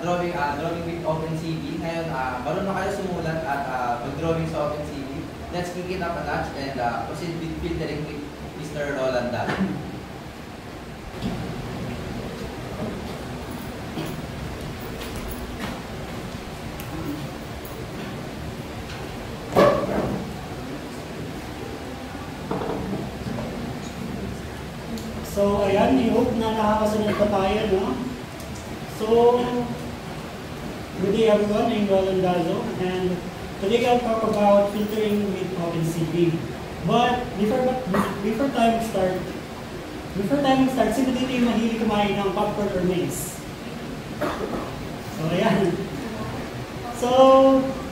drawing with OpenCV. Ngayon, marunong kayo sumulat at pag-drawing sa OpenCV. Let's kick it up a notch and proceed with filtering with Mr. Roland Dahl. So, ayan, I hope na nakakasunod pa tayo, no? So, good day everyone, I'm Roland Dazo, and today I'll talk about filtering with OpenCV. But, before time start, sino dito yung mahilig kumain ng popcorn or maze? So, ayan. So,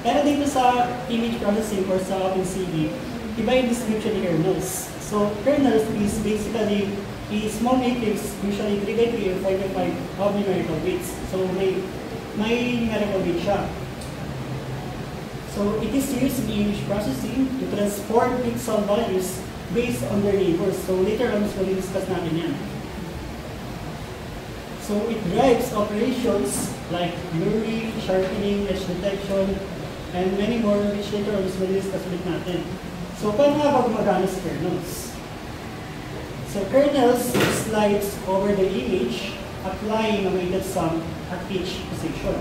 pero dito sa image processing or sa OpenCV, iba yung description ni kernels. So, kernels is basically a small matrix, usually 3x3 or 5x5 of numerical bits. So, may numerical bit siya. So, it is used in image processing to transform pixel values based on their neighbors. So, later on, so discuss natin yan. So, it drives operations like blurring, sharpening, edge detection, and many more which later on, so discuss ulit natin. So, paano nga ba gumagana sa kernels? So kernels slides over the image, applying a weighted sum at each position.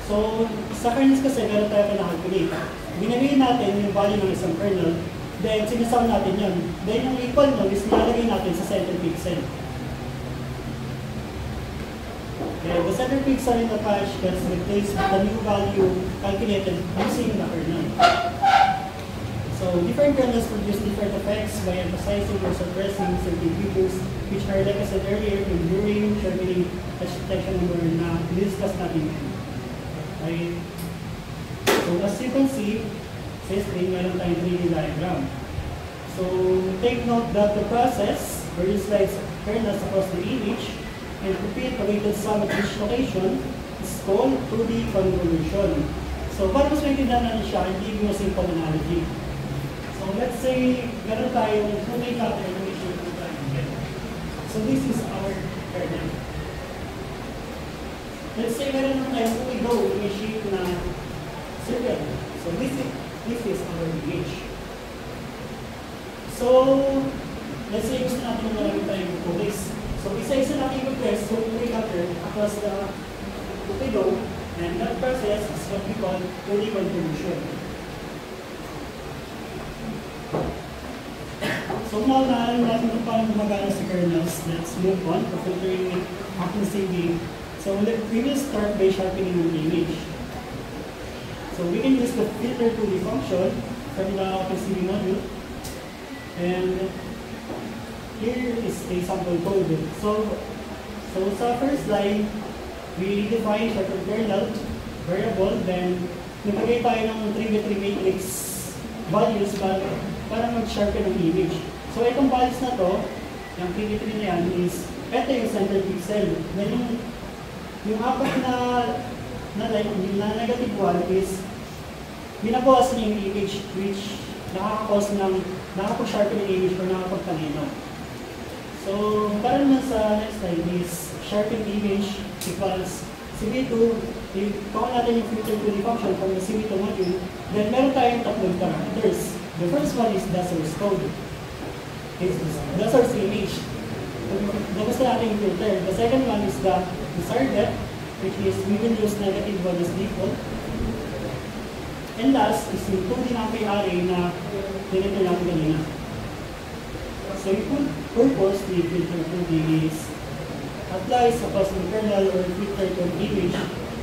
So sa kernels kasi meron tayo pinaka-calculate. Binabigyan natin yung value ng isang kernel, then sinasum natin yun. Then yung equal nun is nilalagay natin sa center pixel. Okay, the center pixel in the patch gets replaced with the new value calculated using the kernel. So different kernels produce different effects by emphasizing or suppressing certain features, which are, like I said earlier, yung blurring, sharpening, edge detection number na discuss natin ngayon. Okay. So as you can see, sa screen, meron tayong 3D diagram. So take note that the process where you slice kernels across the image and repeat a weighted sum at each location is called 2D convolution. So para mas maintindihan natin siya, hindi mo simple analogy. So let's say, meron tayong tunay natin animation ng triangle. So this is our kernel. Let's say meron tayong umigaw, shape na circle. So this is this is our image. So, let's say gusto natin maraming tayong cookies. So, isa-isa natin i-press so we cutter across the cookie dough, and that process is what we call early contribution. So now naalam natin kung paano gumagana sa kernels. Let's move on to filtering it after saving. So we will start by sharpening the image. So we can use the filter to the function from the OpenCV module. And here is a sample code. So sa first line, we define sharpen kernel variable, then nilagay tayo ng 3x3 matrix values para mag-sharpen ng image. So itong values na to, yung 3x3 na yan is, ito yung center pixel. Then yung apat na negative one is, binabawas niya yung image which nakakapag-sharpen ng image or nakakapagtalino. So, para naman sa next slide is sharpen image equals CV2. I-count natin yung filter to the function from the CV2 module. Then, meron tayong tatlong parameters. The first one is the source code. It's the source image. Gusto natin yung filter. The second one is the desired depth, which is we will use negative one as default. And last is yung 2D array na tiniter natin kanina. So yung purpose the filter 2D is applies across the kernel or filter to image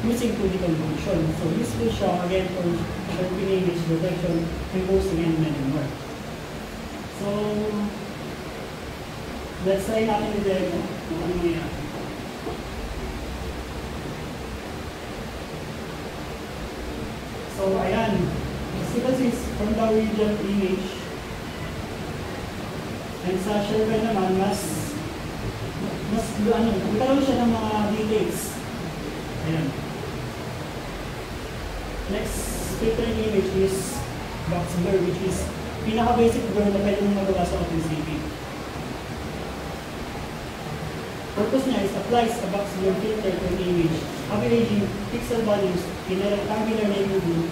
using 2D convolution. So useful siya again for sharpening image detection, composing, and many more. So let's try natin i-demo kung ano mangyayari. So ayan, as is from the original image, and sa sharpen naman, magkaroon siya ng mga details. Ayan. Next filtering image is box blur, which is pinaka-basic blur na pwede mong magawa sa OpenCV. Purpose niya is applies a box blur filter to an image, averaging pixel values in a rectangular neighborhood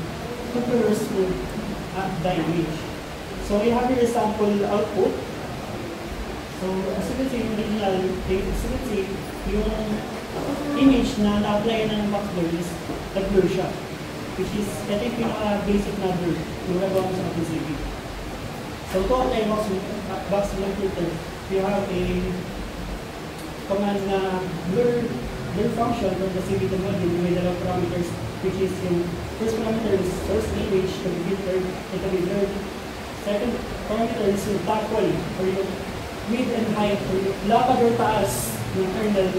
to peruse through the image. So we have here a sample output. So as you can see, yung image na na-apply ng box blur is nag-blur siya, which is ito yung pinaka-basic na blur yung nagawa mo sa OpenCV. So to apply box blur filter, we have a command na blur function from the CV2 module with the parameters, which is yung first parameter is source image to be filtered, ito be blurred. Second parameter is yung topple or yung width and height or yung lapad or taas ng kernel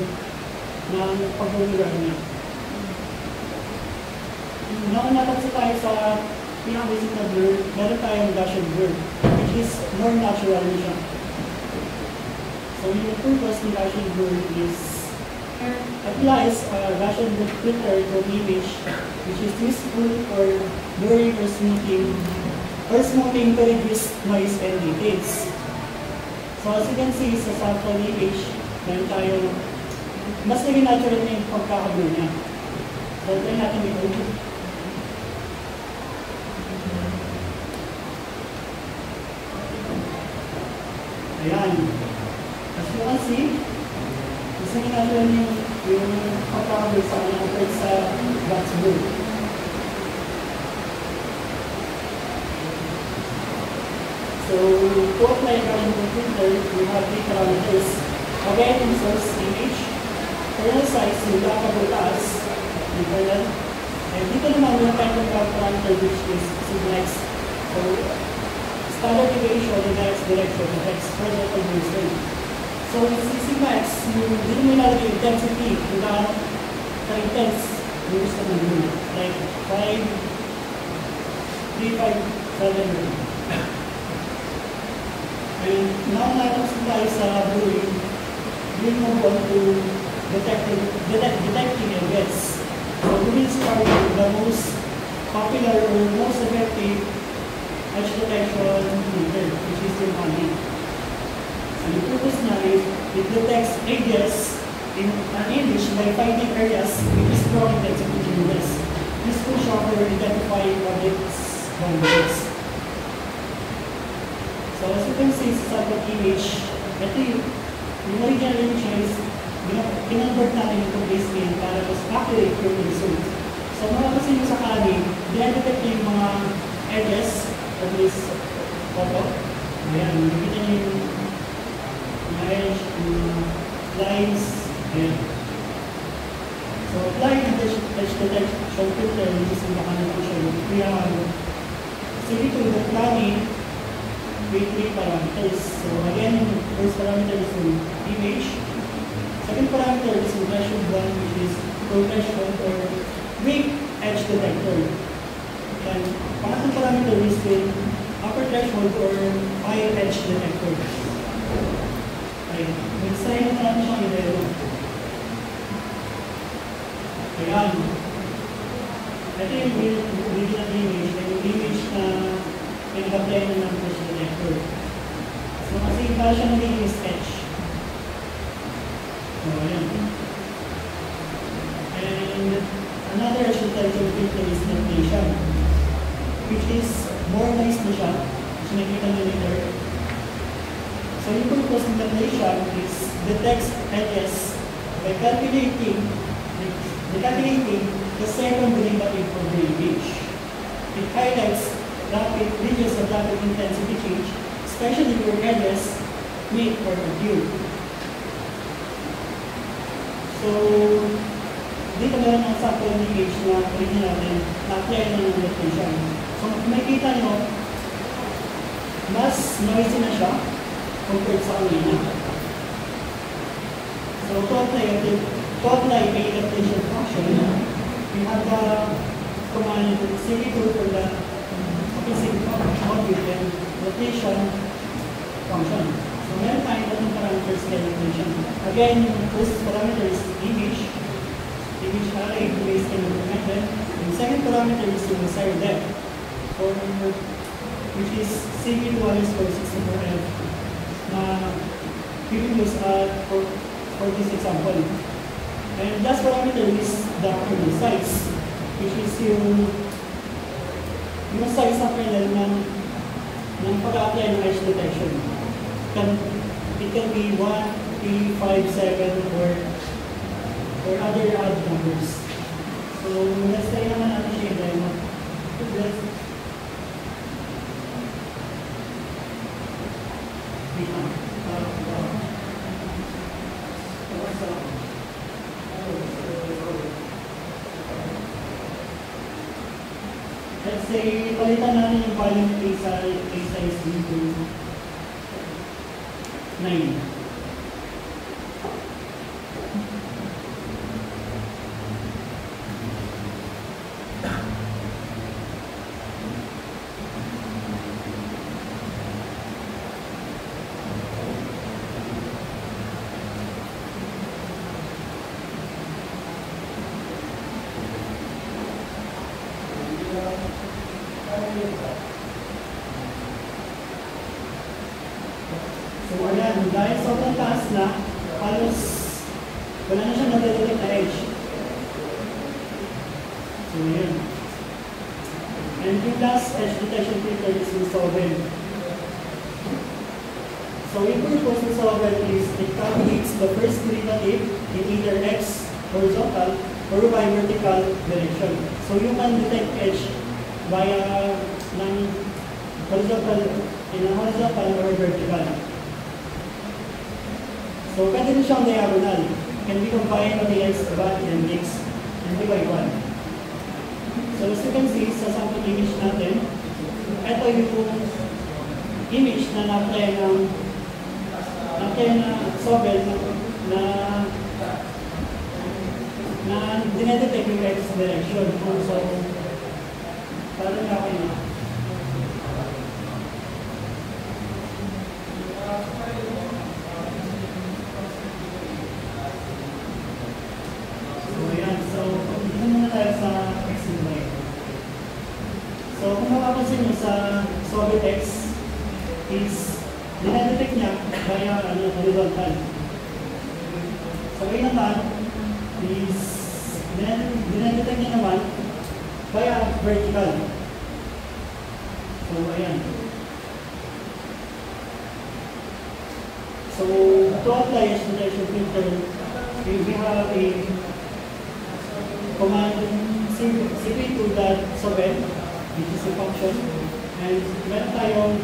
ng pag-blur niya. Nakanatapos tayo sa pinaka-basic na blur, meron tayong Gaussian blur, which is more natural siya. So yung purpose ng Gaussian blur is applies Gaussian filter to image, which is useful for blurring or smoothing to reduce noise and details. So as you can see sa sample image, meron tayo mas naging natural na yung pagkakablur niya. So try natin ito. Ayan. As you can see, isa ginagawa niyo yung pagkakablur sa kanya compared sa box blur. So, to apply Gaussian filter, we have three parameters. Again, in source image, kernel size, yung taas, yung kernel. And dito naman, yung kind of parameter which is x. So, standard deviation in the x direction, the x further conversion. So, yung sigma x, dito mo nalagay yung intensity, kung gaano ka-intense yung gusto mo yun. Like 5, 3, 5, 7, and now natapos tayo sa blurring, we move on to detecting events. So we will start with the most popular or most effective edge detection filter, which is yung honey. So the purpose na is it detects edges in an image by finding areas with strong intensity changes. This will show for identifying objects boundaries. So as you can see sa sample image, ito yung original image is kinonvert natin yung base scale para mas accurate yung result. So makakasin nyo sa kanin, dinadetect nyo yung mga edges of this photo. Ayan, nakikita nyo yung mga edge, yung mga lines. Ayan. So applying an edge detection filter, which is in the kanan function, we have CV2 the planning with 3 parameters. So again, first parameter is yung image. Second parameter is yung threshold 1, which is threshold or weak edge detector. And pangatlong parameter is yung upper threshold or high edge detector. Okay, mag-sign na natin siyang i-demo. Ayan. Ito yung original image, yung image na pinag-apply na ng edge detector. So kasi para siya naging sketch. So ayan. And another edge detector filter is deflation, which is more nice na siya, which nakikita nyo later. So yung purpose ng deflation is detects edges by calculating the second derivative of the image. It highlights rapid ranges of rapid intensity change, especially where edges meet or occur. So, dito meron ang sample image na original natin na-apply na ng deflation. So, makikita nyo, mas noisy na siya compared sa kanina. So, to apply a deflation function, we have the command CV2 for the specific module and rotation function. So, meron tayong tatlong parameters kay deflation. Again, yung first parameter is image array based on the method. And second parameter is yung desired depth, which is CV2 underscore 64F na use for this example. And last parameter is the kernel size, which is yung size ng kernel ng pag-apply ng edge detection. It can be 1, 3, 5, 7, or other odd numbers. So let's try naman natin siya yung demo. Let's say, palitan natin yung volume A size dito 9. So ayan, dahil sobrang taas na, halos wala na siyang nadedetect na edge. So ayan. And yung last edge detection filter is yung solvent. So yung purpose ng solvent is it calculates the first derivative in either x horizontal or y vertical direction. So you can detect edge via ng horizontal or vertical. So, pwede rin siyang diagonal. Can be combined against one and mix and divide one. So, as you can see, sa sample image natin, ito yung image na na-apply ng Sobel na dinedetect yung x direction. So, parang ako yun. So, kung mapapansin nyo sa Sobel X is dinedetect niya via horizontal. So, ngayon naman is dinedetect niya naman via vertical. So, ayan. So, to apply a detection filter, we have a command cp2.sovel, which is a function, and meron tayong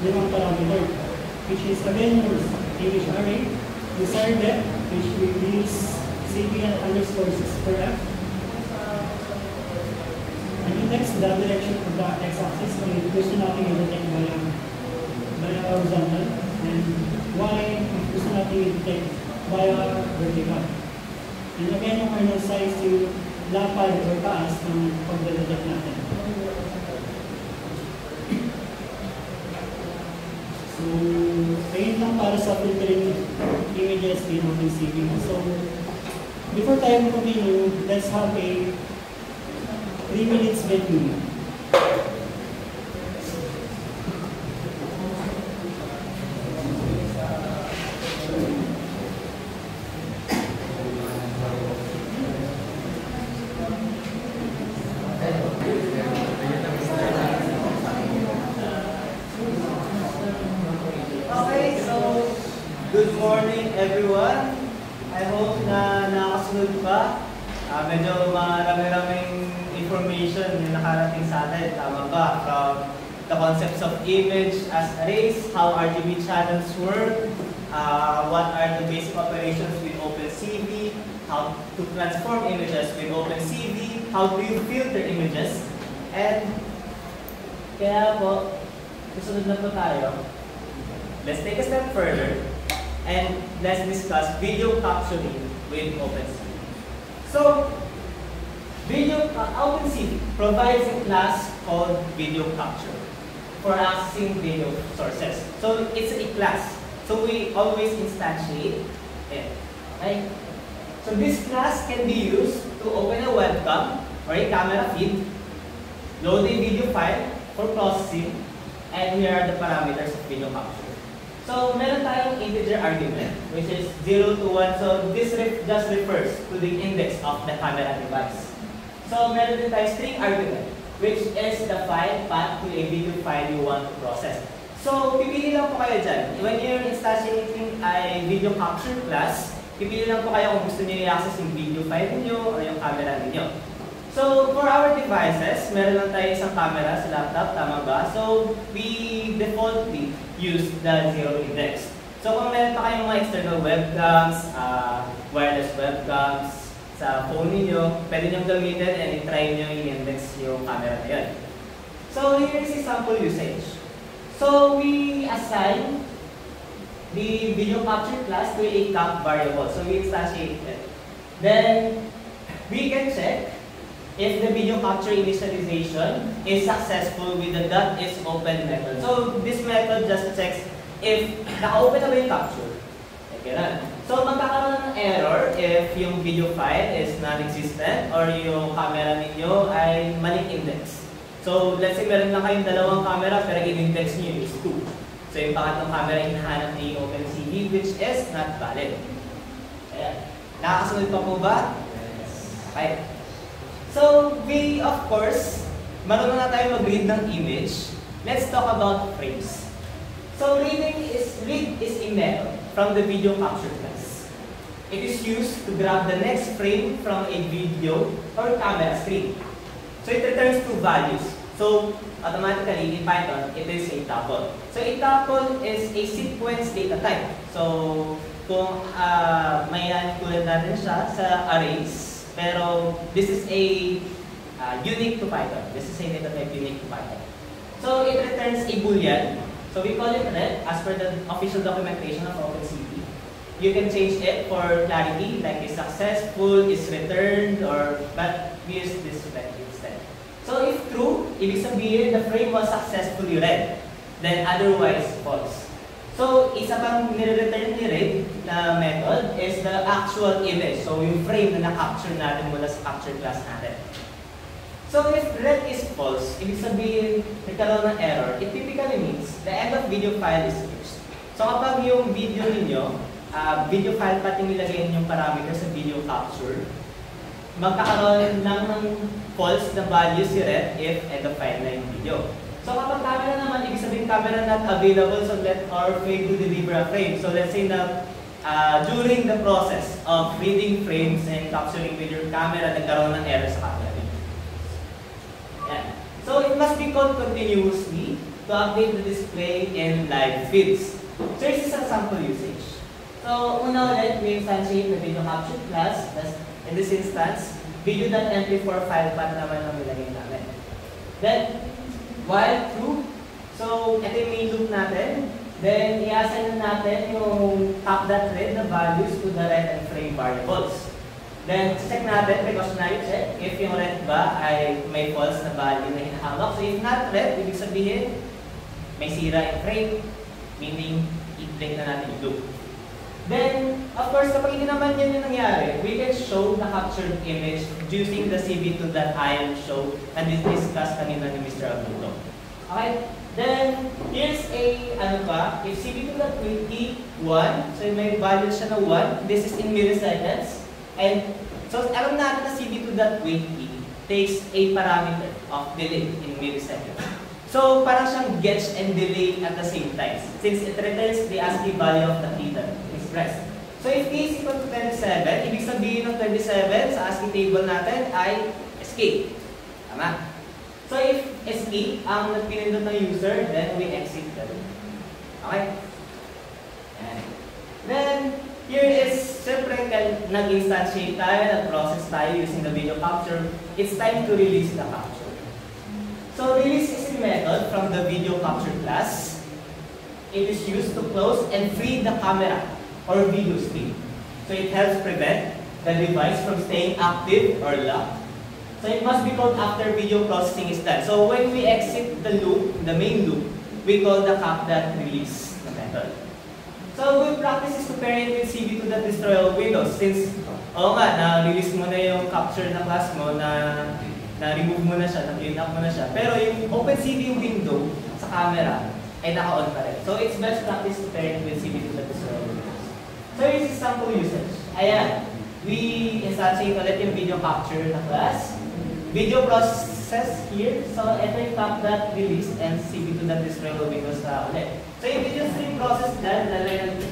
limang parameter, which is again image array, desired depth, which we use cp_6 per f, and index, the direction of the x-axis, kung gusto natin i-detect via horizontal, and y, gusto natin i-detect via vertical. And again, yung kernel size, yung lapad or taas ng pag-detect natin. So, ayun lang para sa filtering images in OpenCV. So, before tayo continue, let's have a 3 minutes break muna. Okay, so good morning everyone. I hope na nakasunod pa. Medyo marami-raming information yung nakarating sa atin. Tama ba? From the concepts of image as arrays, how RGB channels work, what are the basic operations with OpenCV, how to transform images with OpenCV, how do you filter images, and kaya po, susunod na po tayo. Let's take a step further and let's discuss video capturing with OpenCV. So, OpenCV provides a class called video capture for accessing video sources. So, it's a class. So, we always instantiate it. Right? So, this class can be used to open a webcam or a camera feed, load a video file for processing, and here are the parameters of video capture. So, meron tayong integer argument, which is 0 to 1. So, this just refers to the index of the camera device. So, meron din tayong string argument, which is the file path to a video file you want to process. So, pipili lang po kayo dyan. When you're instantiating a video capture class, pipili lang po kayo kung gusto niyo i-access yung video file niyo or yung camera niyo. So, for our devices, meron lang tayo isang camera sa laptop, tama ba? So, we defaultly use the zero index. So, kung meron pa kayong mga external webcams, wireless webcams sa phone niyo, pwede nyo gamitin and i-try nyo i-index yung camera na yun. So, here is a sample usage. So, we assign the video capture class to a cap variable. So, we instantiate it. Then, we can check if the video capture initialization is successful with the .isOpen method. So, this method just checks if naka-open na ba yung capture. Okay na. So, magkakaroon ng error if yung video file is non-existent or yung camera ninyo ay maling index. So, let's say meron lang kayong dalawang camera pero in-index nyo is 2. So, yung pangatlong camera hinahanap ni OpenCV which is not valid. Ayan. Nakakasunod pa po ba? Okay. So, we, of course, marunong na tayo mag-read ng image. Let's talk about frames. So, read is a method from the video capture class. It is used to grab the next frame from a video or camera screen. So, it returns two values. So, automatically, in Python, it is a tuple. So, a tuple is a sequence data type. So, kung may tulad natin siya sa arrays, pero this is a unique to Python. This is a data type unique to Python. So it returns a boolean. So we call it red as per the official documentation of OpenCV. You can change it for clarity, like is successful, is returned, or but we use this red instead. So if true, ibig sabihin the frame was successfully read. Then otherwise false. So, isa pang nire-return ni Red na method is the actual image. So, yung frame na na-capture natin mula sa capture class natin. So, if red is false, ibig sabihin nagkaroon ng error, it typically means the end of video file is reached. So, kapag yung video ninyo, video file pati nilagay yung parameter sa video capture, magkakaroon ng false na value si Red if end of file na yung video. So kapag camera naman, ibig sabihin camera not available, so let our frame to deliver a frame. So let's say na during the process of reading frames and capturing with your camera, nagkaroon ng error sa camera. Yeah. So it must be called continuously to update the display in live feeds. So this is a sample usage. So una ulit, we instantiate the video capture class. In this instance, video.mp4 file path naman ang nilagay namin. Then, while true, so ito yung main loop natin. Then, i-assign natin yung top.read na values to the red and frame variables. Then, check natin, precautionary check, if yung red ba ay may false na value na hinahawak. So, if not red, ibig sabihin, may sira yung frame, meaning, i-break na natin yung loop. Then, of course, kapag hindi naman yan yung nangyari, we can show the captured image using the cv2.im show na discuss kanina ni Mr. Agudo. Okay? Then, here's a, if cv2.21, so may value siya na 1, this is in milliseconds. And, so alam natin na cv2.20 takes a parameter of delay in milliseconds. So, parang siyang getch and delay at the same time, since it returns the ASCII value of the key that expressed. So, if k is equal to 27, ibig sabihin ng 27 sa ASCII table natin ay escape. Tama? So, if escape ang pinindot ng user, then we exit the loop. Okay? And then, here is, siyempre, nag-instantiate tayo, nag-process tayo using the video capture. It's time to release the capture. So, release is a method from the video capture class. It is used to close and free the camera or video stream. So, it helps prevent the device from staying active or locked. So, it must be called after video processing is done. So, when we exit the loop, the main loop, we call the cap.release method. So, good practice is to pair it with cv2.destroy all windows. Since, oo nga, na-release mo na yung capture na class mo, na-remove mo na siya, na-clean up mo na siya. Pero yung OpenCV window sa camera ay naka-on pa rin. So, it's best practice to pair it with cv2.destroy all windows. So, this is sample usage. Ayan, we instantiate ulit yung video capture na class. Video process here. So, ito yung cap.release and cv2.destroy all windows na ulit. So, yung video stream process dyan,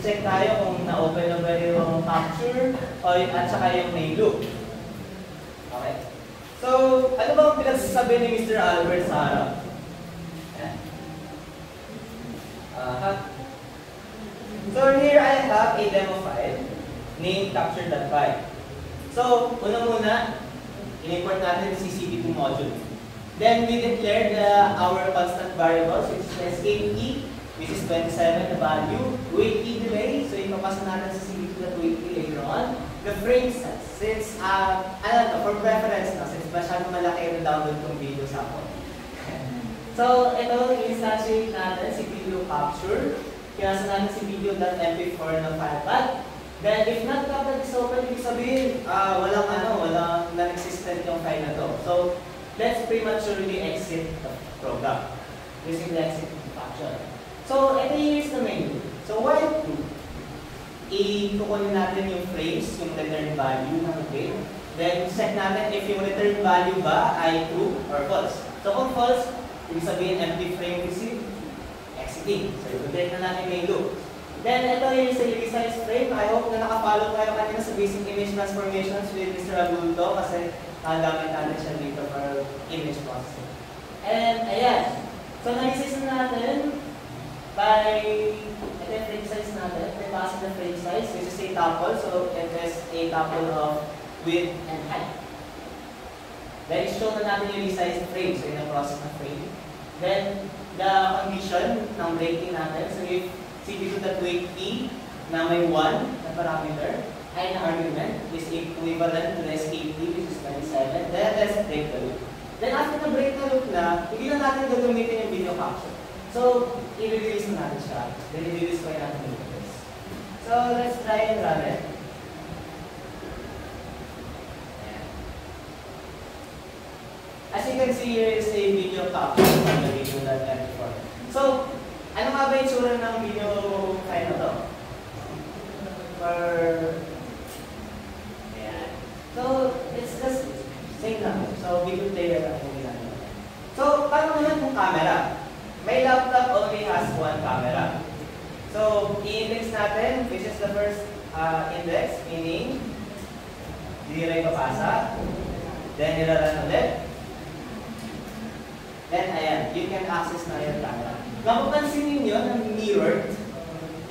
check tayo kung na-open na ba yung capture at saka yung main loop. Okay. So, ano ba ang pinagsasabi ni Mr. Albert sa harap? So, here I have a demo file named capture.py. So, una-muna, in-import natin yung CCP2 module. Then, we declared our constant variables, which is escape key, which is 27, the value, wait key delay, so ipapasa natin sa cv2.wait key later on. The frame size, since, for preference na, since masyadong malaki yung download kong video sa ako. So, ito, i-instantiate natin si video capture. Kaya sa natin si video.mp4 na file path. Then, if not captured is open, ibig sabihin, walang non-existent yung file na to. So, let's prematurely exit the program. Using the exit function. So, ito is the menu. So, while true, i-kukunin natin yung frames, yung return value ng frame. Then, check natin if yung return value ba ay true or false. So, kung false, ibig sabihin empty frame receive, exiting. So, i-protect na natin yung loop. Then, ito yung sa resize frame. I hope na nakafollow kayo kanina sa basic image transformations with Mr. Agulto kasi gamit natin siya dito for image processing. And, ayan. So, na-resize na natin by, ito yung frame size natin. By passing the frame size, which is a tuple. So, it is a tuple of width and height. Then, show na natin yung resize frame. So, yung process na frame. Then, the condition ng breaking natin. So, if cv2.wait key na may 1 na parameter ay na argument is equivalent to the escape key, which is 27. Then, let's break the loop. Then, after na break the loop na, hindi na natin gagamitin yung video capture. So, i-release na natin siya. Then, i-release ko natin yung this. So, let's try and run it. As you can see, here is a video capture from the video.mp4. So, ano nga ba yung tsura ng video file na to? Ayan. So, it's just same lang. So, video player lang yung ginagawa. So, paano naman kung camera? natin, which is the first index, meaning hindi rin papasa. Then, ilaran ulit. Then, ayan, you can access na yung camera. Mapapansin ninyo na mirrored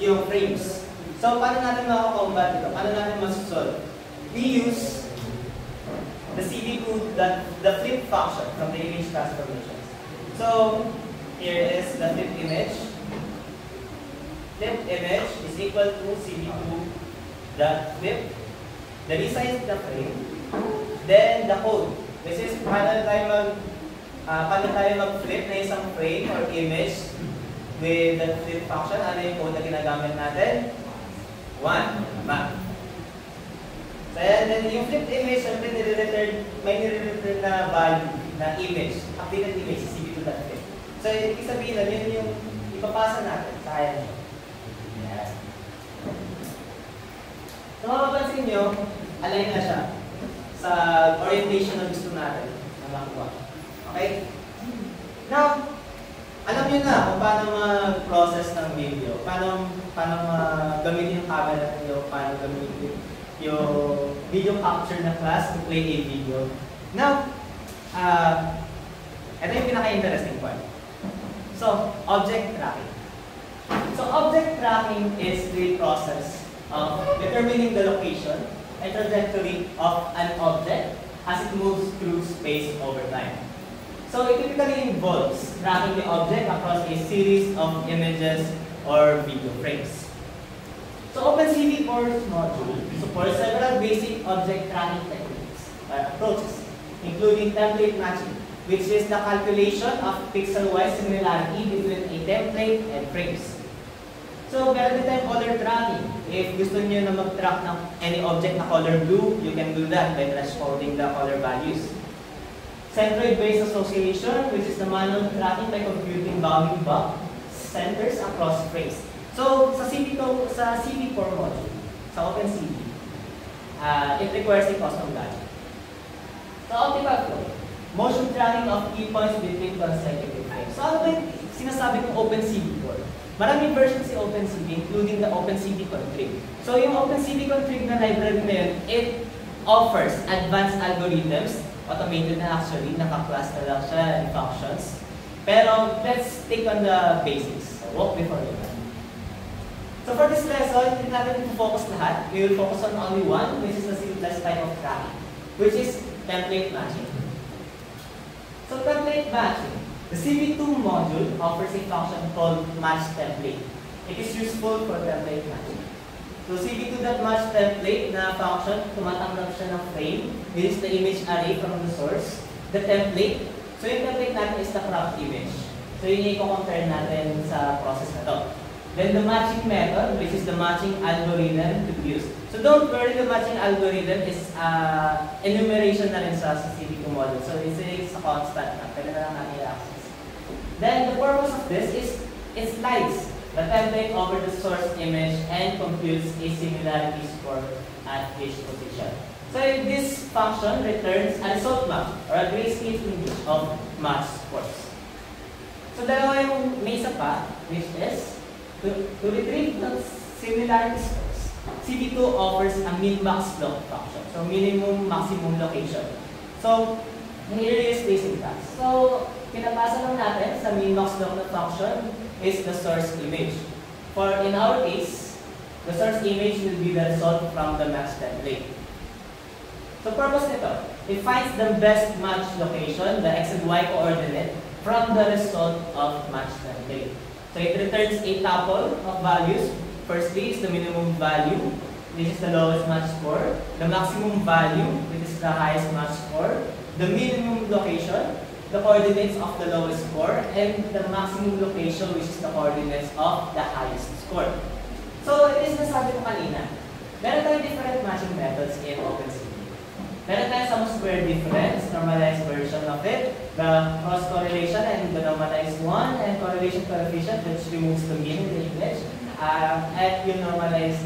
yung frames. So, paano natin makakombat ito? Paano natin masusolve? We use the CV2, the flip function from the image transformations. So, here is the flip image. Flip image is equal to CV2.flip. The resize the frame. Then, the code. This is paano tayo mag-flip na isang frame or image with the flip function. Ano yung code na ginagamit natin? 1, map. So, and then yung flipped image, syempre may nire-return na value na image, updated image sa CV2.flip. So, ibig sabihin na yun yung ipapasa natin sa kaya nyo. Yan. So, mapapansin nyo, align na siya sa orientation na gusto natin na makuha. Okay? Now, alam nyo na kung paano mag-process ng video, paano gamitin yung camera nyo, paano gamitin yung video capture na class to play a video. Now, ito yung pinaka-interesting part. So, object tracking. So, object tracking is the process of determining the location and trajectory of an object as it moves through space over time. So it typically involves tracking the object across a series of images or video frames. So OpenCV Course module supports several basic object tracking techniques or approaches, including template matching, which is the calculation of pixel-wise similarity between a template and frames. So meron din tayong color tracking. If gusto niyo na mag-track ng any object na color blue, you can do that by thresholding the color values. Centroid-based association, which is the manual tracking by computing bounding box centers across frames. So, sa CV4 module, sa OpenCV, it requires a custom value. So, optimal flow, motion tracking of key points between consecutive frames. So, ano ba yung sinasabi kong OpenCV4? Maraming versions si OpenCV, including the OpenCV config. So, yung OpenCV config na library na yun, it offers advanced algorithms. Automated na actually, naka-class na lang siya in functions. Pero let's stick on the basics. So, walk before you run. So for this lesson, hindi natin focus lahat. We will focus on only one, which is the simplest type of tracking, which is template matching. So template matching. The CV2 module offers a function called match template. It is useful for template matching. So CV2.match template na function, tumatanggap siya ng frame, which is the image array from the source, the template. So yung template natin is the cropped image. So yun yung i-compare natin sa process na to. Then the matching method, which is the matching algorithm to be used. So don't worry, the matching algorithm is enumeration na rin sa CV2 module. So it's a constant na, pwede na lang natin i-access. Then the purpose of this is it slides the template over the source image and computes a similarity score at each position. So this function returns a result map or a grayscale image of match scores. So dalawa yung may isa pa, which is to retrieve the similarity scores. CV2 offers a min-max block function. So minimum, maximum location. So here is the syntax. So pinapasa lang natin sa min-max block na function is the source image. For in our case, the source image will be the result from the match template. So purpose nito, it finds the best match location, the x and y coordinate, from the result of match template. So it returns a tuple of values. Firstly is the minimum value, which is the lowest match score, the maximum value, which is the highest match score, the minimum location, the coordinates of the lowest score, and the maximum location, which is the coordinates of the highest score. So, it is nasabi ko kanina. Meron tayong different matching methods in OpenCV. Meron tayong sum square difference, normalized version of it, the cross correlation and the normalized one, and correlation coefficient, which removes the mean in the image, at yung normalized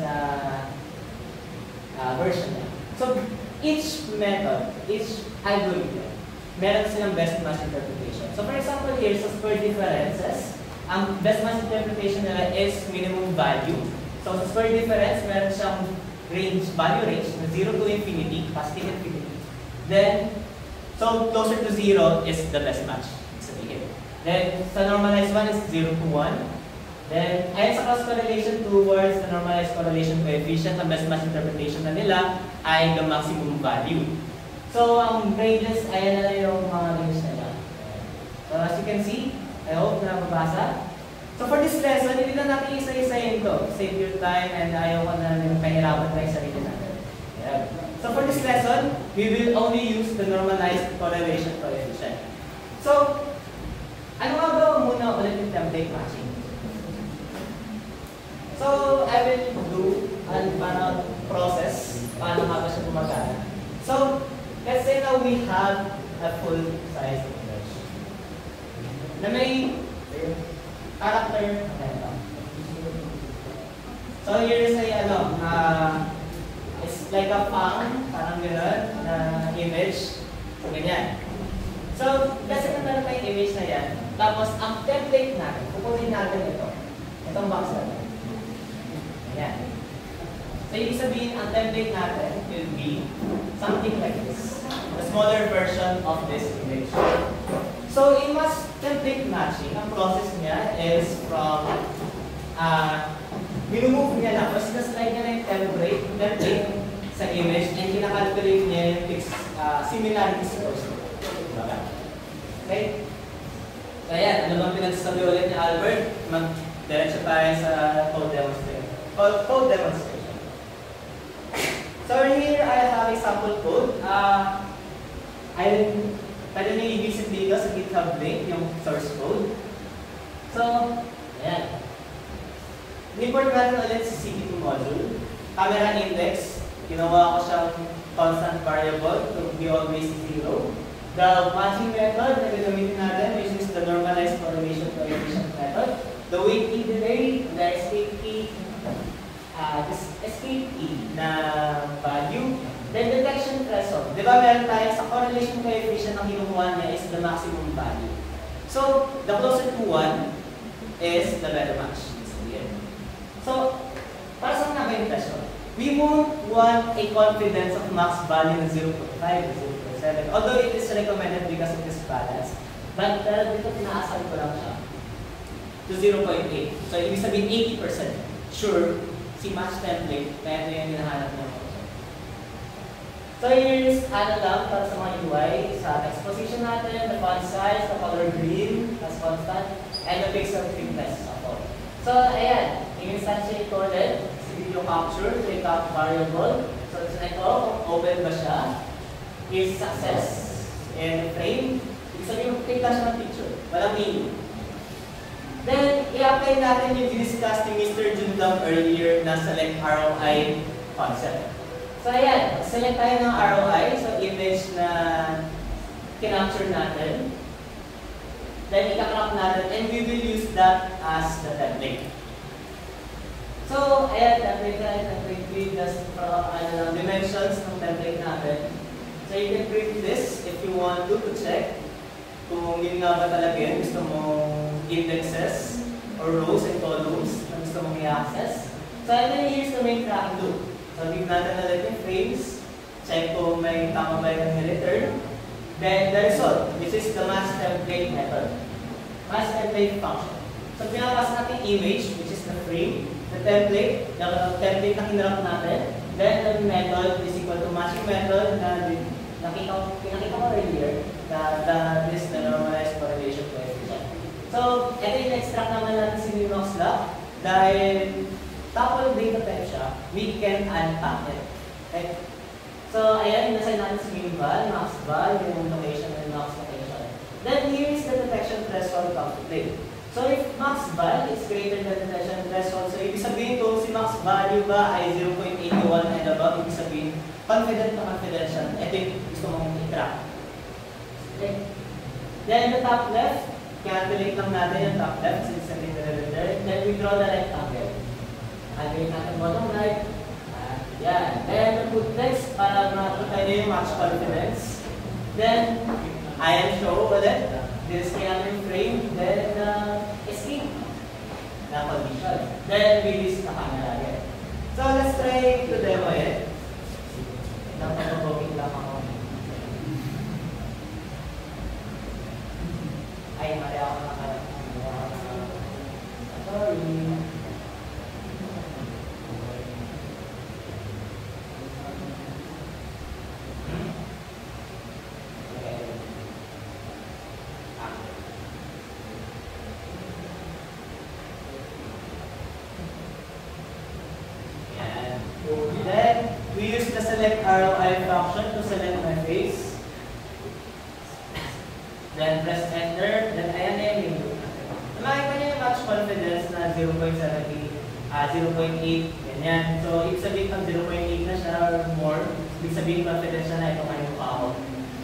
version. So, each method, each algorithm, meron silang best match interpretation. So for example here, sa square differences, ang best match interpretation nila is minimum value. So sa square difference, meron siyang value range na 0 to infinity, positive infinity. Then, so closer to 0 is the best match. Sabihin. Then, sa normalized one is 0 to 1. Then, ayon sa cross correlation towards the normalized correlation coefficient, ang best match interpretation na nila ay the maximum value. So, ang ranges, ayan na yung mga ranges nila. So, as you can see, I hope na mabasa. So, for this lesson, hindi na natin isa-isayin to. Save your time and ayaw ko na pahirapan tayo sa sarili natin. Yeah. So, for this lesson, we will only use the normalized correlation coefficient. So, ano nga ba muna ulit yung template matching? So, I will do an process paano nga ba siya gumagana. So, let's say now we have a full-size image na may character. So, here is a, it's like a pang, parang gano'n, na image. So, ganyan. So, kasi naman pa yung image na yan. Tapos, ang template natin, pupunin natin ito. Itong box natin. Ayan. So, ibig sabihin, ang template natin will be something like this. A smaller version of this image. So, in mass template matching, ang process niya is from, minumove niya lang, kasi na-slide niya na yung template sa image, and kinakalculate niya yung similarity scores. Okay? So, ayan, ano bang pinagsasabi ulit ni Albert? Mag-diretso tayo sa code demonstration. So here I have a sample code. Pwede nyo i-visit dito sa GitHub link yung source code. So, ayan. Import natin ulit sa CP2 module. Camera index, ginawa ko siyang constant variable to be always 0. The matching method na gagamitin natin, which is the normalized correlation coefficient method. The weight delay, the escape key, na value. Then detection threshold. Di ba meron tayo sa correlation coefficient ang kinukuha niya is the maximum value. So, the closer to 1 is the better match. So, para saan nga ba yung threshold? We won't want a confidence of max value na 0.5 or 0.7. Although it is recommended because of this balance. But dito pinaasal ko lang siya to 0.8. So, ibig sabihin 80%. Sure, si match template, kaya ito yung hinahanap niya. So here is lang para sa mga UI, sa text position natin, the font size, the color green, as constant, and the pixel thickness of all. So ayan, i-instantiate ko ulit si video capture, take out variable. So ito, kung open ba siya, is success in frame. Ibig sabihin, take lang siya ng picture, walang meaning. Then, i-apply natin yung diniscuss ni Mr. Jundam earlier na select ROI concept. So, ayan. Select tayo ng ROI. So, image na kinapture natin. Then, ika-crop natin. And we will use that as the template. So, ayan. Template with just dimensions ng template natin. So, you can print this if you want to check kung yun nga ba talaga yun. Gusto mong indexes or rows and columns na gusto mong i-access. So, and then here's the main tracking loop. So, tignan natin ulit yung frames. Check kung may tama ba yung return. Then, the result, which is the match template method. Match template function. So, pinapasa natin image, which is the frame, the template na kinarap natin. Then, the method is equal to matching method na pinakita ko earlier na this na normalized correlation coefficient. So, ito yung extract naman natin si Linux lock. Dahil tuple data type siya, we can unpack it. Okay? So, ayan, inassign natin si min-val, max-val, yung location and max location. Then, here is the detection threshold come to play. So, if max-val is greater than detection threshold, so ibig sabihin kung si max value ba ay 0.81 and above, ibig sabihin, confident na confidential. Ito yung gusto mong i-track. Okay? Then, the top left, calculate lang natin yung top left, since sabihin na return. Then, we draw the rectangle. Calculate natin bottom right. Yan. Then, put text para makita nyo yung match confidence. Then, I am show ulit. This kaya yung frame. Then, escape. na condition. Then we list the camera again. So let's try to demo it. Napapaboging lang ako. Ay, mali ako nakalap. Sorry. Then, we use the select ROI function to select my face. Then, press enter. Then, ayan na yung window. Makikita niyo yung match confidence na 0.70, 0.8, ganyan. So, ibig sabihin pag 0.8 na siya or more, ibig sabihin confidence siya na ito kayo mukha ako.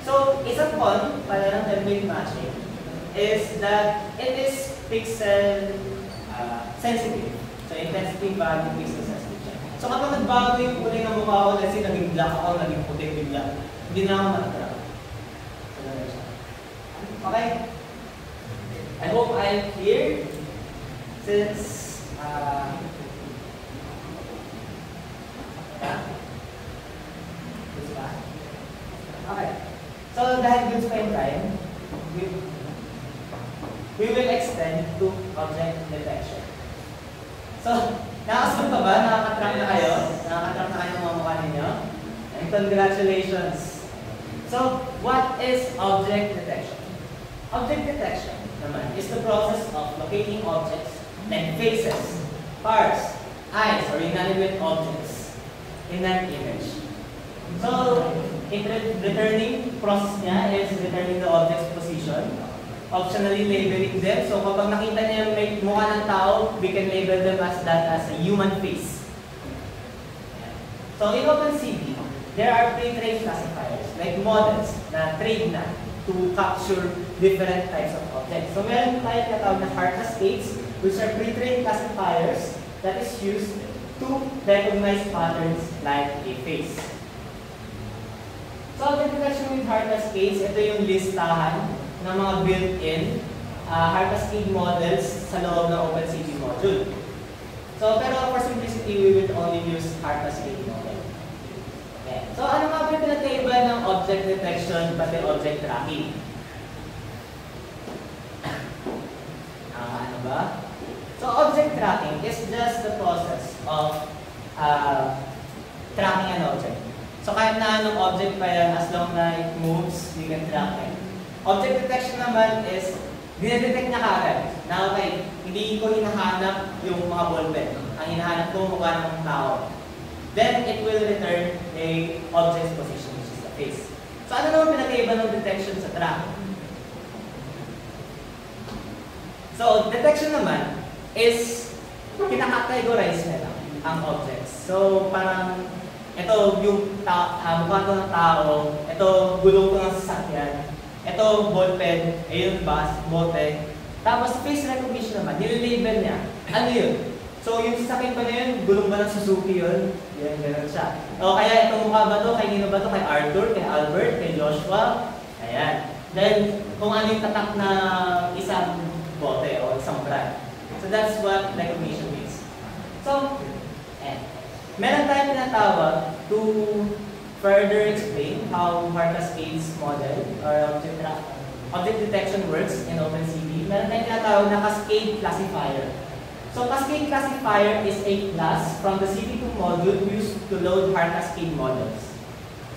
So, isang con para ng template matching is that it is pixel sensitive. So, intensity value pixel sensitive. So kapag nagbago yung kulay ng mukha ko, let's say naging black ako, naging puti bigla, hindi na ako matatrack. Okay? I hope I'm clear since okay. So dahil goods pa yung time, we will extend to object detection. So, nakasunod pa ba? Nakakatrack na kayo? Nakakatrack na kayo ng mga mukha ninyo? And congratulations! So, what is object detection? Object detection naman is the process of locating objects like faces, parts, eyes, or inanimate objects in an image. So, returning process niya is returning the object's position. Optionally labeling them. So kapag nakita niya may mukha ng tao, we can label them as that as a human face. So in OpenCV, there are pre-trained classifiers like models na trained na to capture different types of objects. So meron tayo tinatawag na heart cascades, which are pre-trained classifiers that is used to recognize patterns like a face. So object detection with heart cascades, ito yung listahan ng mga built-in heart cascade models sa loob ng OpenCV module. So, pero for simplicity, we will only use heart cascade model. Okay. So, ano nga ba yung pinagkaiba ng object detection pati object tracking? Ano ba? So, object tracking is just the process of tracking an object. So, kahit na anong object pa yan, as long na it moves, you can track it. Object detection naman is, dinedetect niya kaagad na okay, hindi ko hinahanap yung mga ballpen. Ang hinahanap ko mukha ng tao. Then, it will return a object's position, which is the face. So, ano naman pinagkaiba ng detection sa track? So, detection naman is, kinakategorize nila ang objects. So, parang, ito yung mukha ko ng tao, ito gulong ko ng sasakyan, ito, ballpen, ayun, bus, bote. Tapos, face recognition naman, nililabel niya. Ano yun? So, yung sasakyan pa na yun, gulong ba ng Suzuki yun? Yan, gano'n siya. O kaya, itong mukha ba to? Kay Nino ba to? Kay Arthur, kay Albert, kay Joshua? Ayan. Then, kung ano yung tatak na isang bote o isang brand. So, that's what recognition means. So, meron tayong tinatawag to further explain how heart cascades model or object detection works in OpenCV. Meron tayong tinatawag na cascade classifier. So cascade classifier is a class from the CV2 module used to load heart cascade models.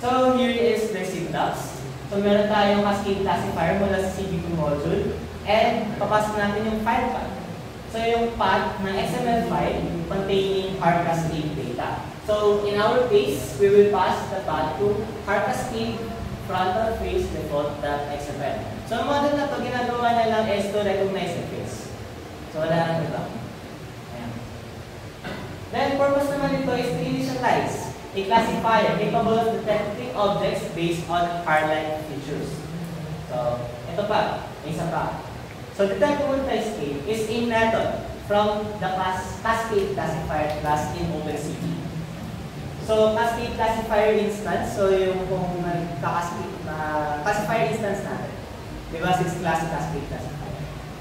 So here is the syntax. So meron tayong cascade classifier mula sa CV2 module and papasok natin yung file path. So yung path ng XML file containing heart cascade data. So in our case, we will pass the path to heart cascade frontal face default.xml. So ang model na to, ginagawa na lang is to recognize the face. So wala nang iba. Ayan. Then purpose naman nito is to initialize a classifier capable of detecting objects based on heart-like features. So ito pa, isa pa. So detectable cascade is a method from the cascade classifier class in OpenCV. So, cascade classifier instance, so yung kung classifier instance natin. Diba, 6 class cascade classifier.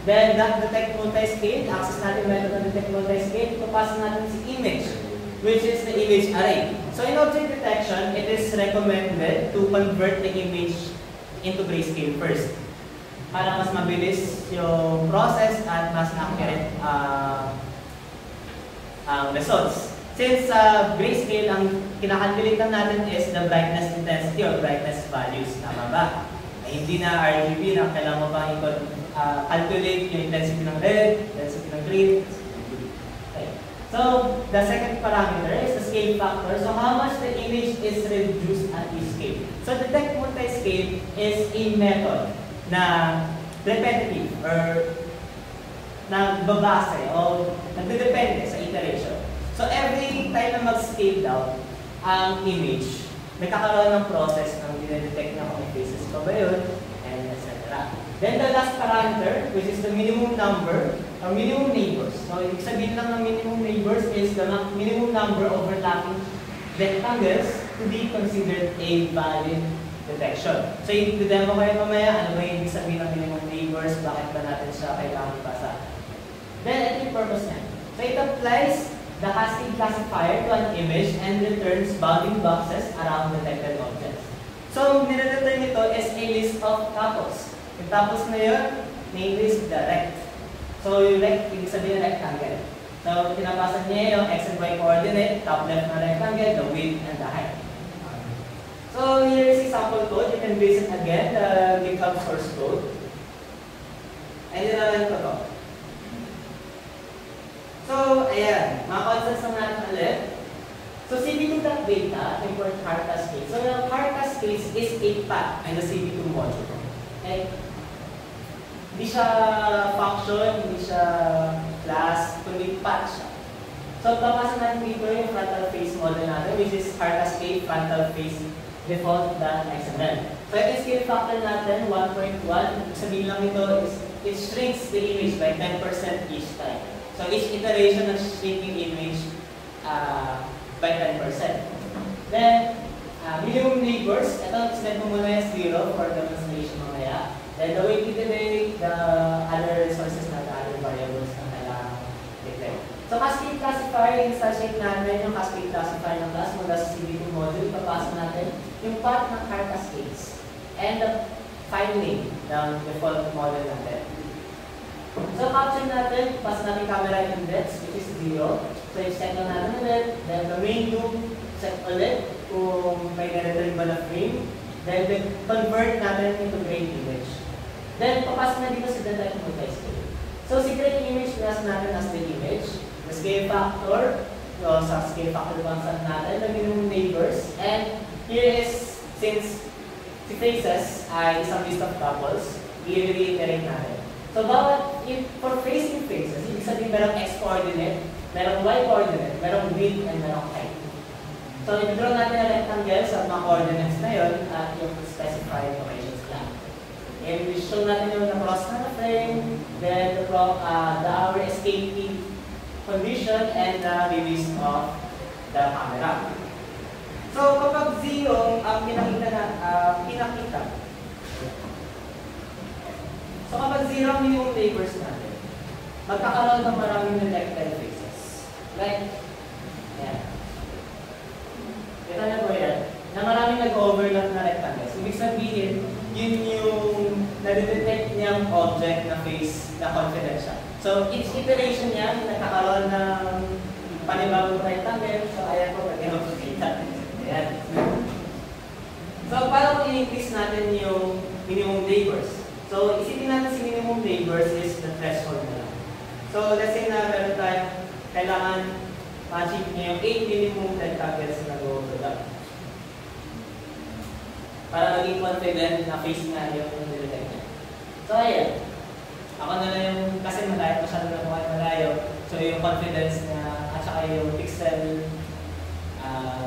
Then, detect multi-scale, access natin method ng detect multi-scale, ipapasa natin si image, which is the image array. So, in object detection, it is recommended to convert the image into grayscale first, para mas mabilis yung process at mas accurate ang results. Since grayscale, ang kinakalculate natin is the brightness intensity or brightness values. Tama ba? Ay, hindi na RGB na kailangan mo pang calculate yung intensity ng red, intensity ng green. Okay. So, the second parameter is the scale factor. So, how much the image is reduced at each scale. So, detect multi-scale is a method na repetitive or nagbabase o nagdedepende sa iteration. So, every time na mag-scale down ang image, nagkakaroon ng process ng dinedetect na kung may faces pa ba yun, and etc. Then, the last parameter, which is the minimum number, or minimum neighbors. So, ibig sabihin lang ng minimum neighbors is the minimum number overlapping rectangles to be considered a valid detection. So, i-demo kayo mamaya, ano ba yung ibig sabihin ng minimum neighbors, bakit ba natin siya kailangan ipasa. Then, ito yung purpose niya. So, it applies the cascade classifier to an image and returns bounding boxes around detected objects. So, nire-return nito is a list of tuples. Yung tuples na yun, name is the rect. So, yung rect, ibig sabihin rectangle. So, pinapasa niya yung x and y coordinate, top left na rectangle, the width, and the height. So, here is example code. You can visit again the GitHub source code. And yun naman ito to. So, ayan. Mga concepts na natin ulit. So, CB2.data, import hard cascade. So, yung hard cascade is a path in the CB2 module. Okay? Hindi siya function, hindi siya class, kundi path siya. So, papasa natin dito yung frontal face model natin, which is hard cascade frontal face default.xml. So, yung scale factor natin, 1.1. Sabihin lang ito is it shrinks the image by 10% each time. So, each iteration ng shrinking image by 10%. Then, minimum neighbors, ito, set mo muna yung 0 for demonstration mamaya. Then, the way to detect the other resources na the other variables na kailangan detect. So, cascade classifier, instantiate natin yung cascade classifier ng class mula sa CB2 module. Ipapasa natin yung path ng hard cascades and the file name ng default model natin. So, capture natin, pass natin camera index, which is 0. So, i-check lang natin ulit. Then, the main loop, check ulit kung may na-return ba na frame. Then, convert natin into gray image. Then, papasa na dito sa detect multi-scale. So, si gray image, nasa natin as the image. The scale factor, so, sa scale factor function natin, the minimum neighbors. And, here is, since si faces ay isang list of tuples, i-reiterate natin. So, for facing faces, ibig sabihin merong x-coordinate, merong y-coordinate, merong width, and merong height. So, i-draw natin ang rectangle sa mga coordinates na yun at yung specified operations lang. And we show natin yung na-cross na frame, then the hour escaping condition, and the release of the camera. So, kapag 0 ang pinakita, so, kapag 0 ang minimum neighbors natin, magkakaroon ng maraming detected faces. Like, yan. Kita na po yan, na maraming nag-overlap na rectangles. Ibig sabihin, yun yung nadidetect niyang object na face na confidential. So, each iteration niya, nagkakaroon ng panibagong rectangle. So, ayan po, pwede mo makita. Ayan. So, paano kung i-increase natin yung minimum neighbors? So, isipin natin si minimum neighbors is the threshold na lang. So, let's say na meron tayong kailangan ma-achieve niya yung 8 minimum rectangles na go-product. Para maging confident na face nga yung nilitect niya. So, ayan. Ako na lang yung, kasi masyado na po kayo malayo. So, yung confidence na, at saka yung pixel,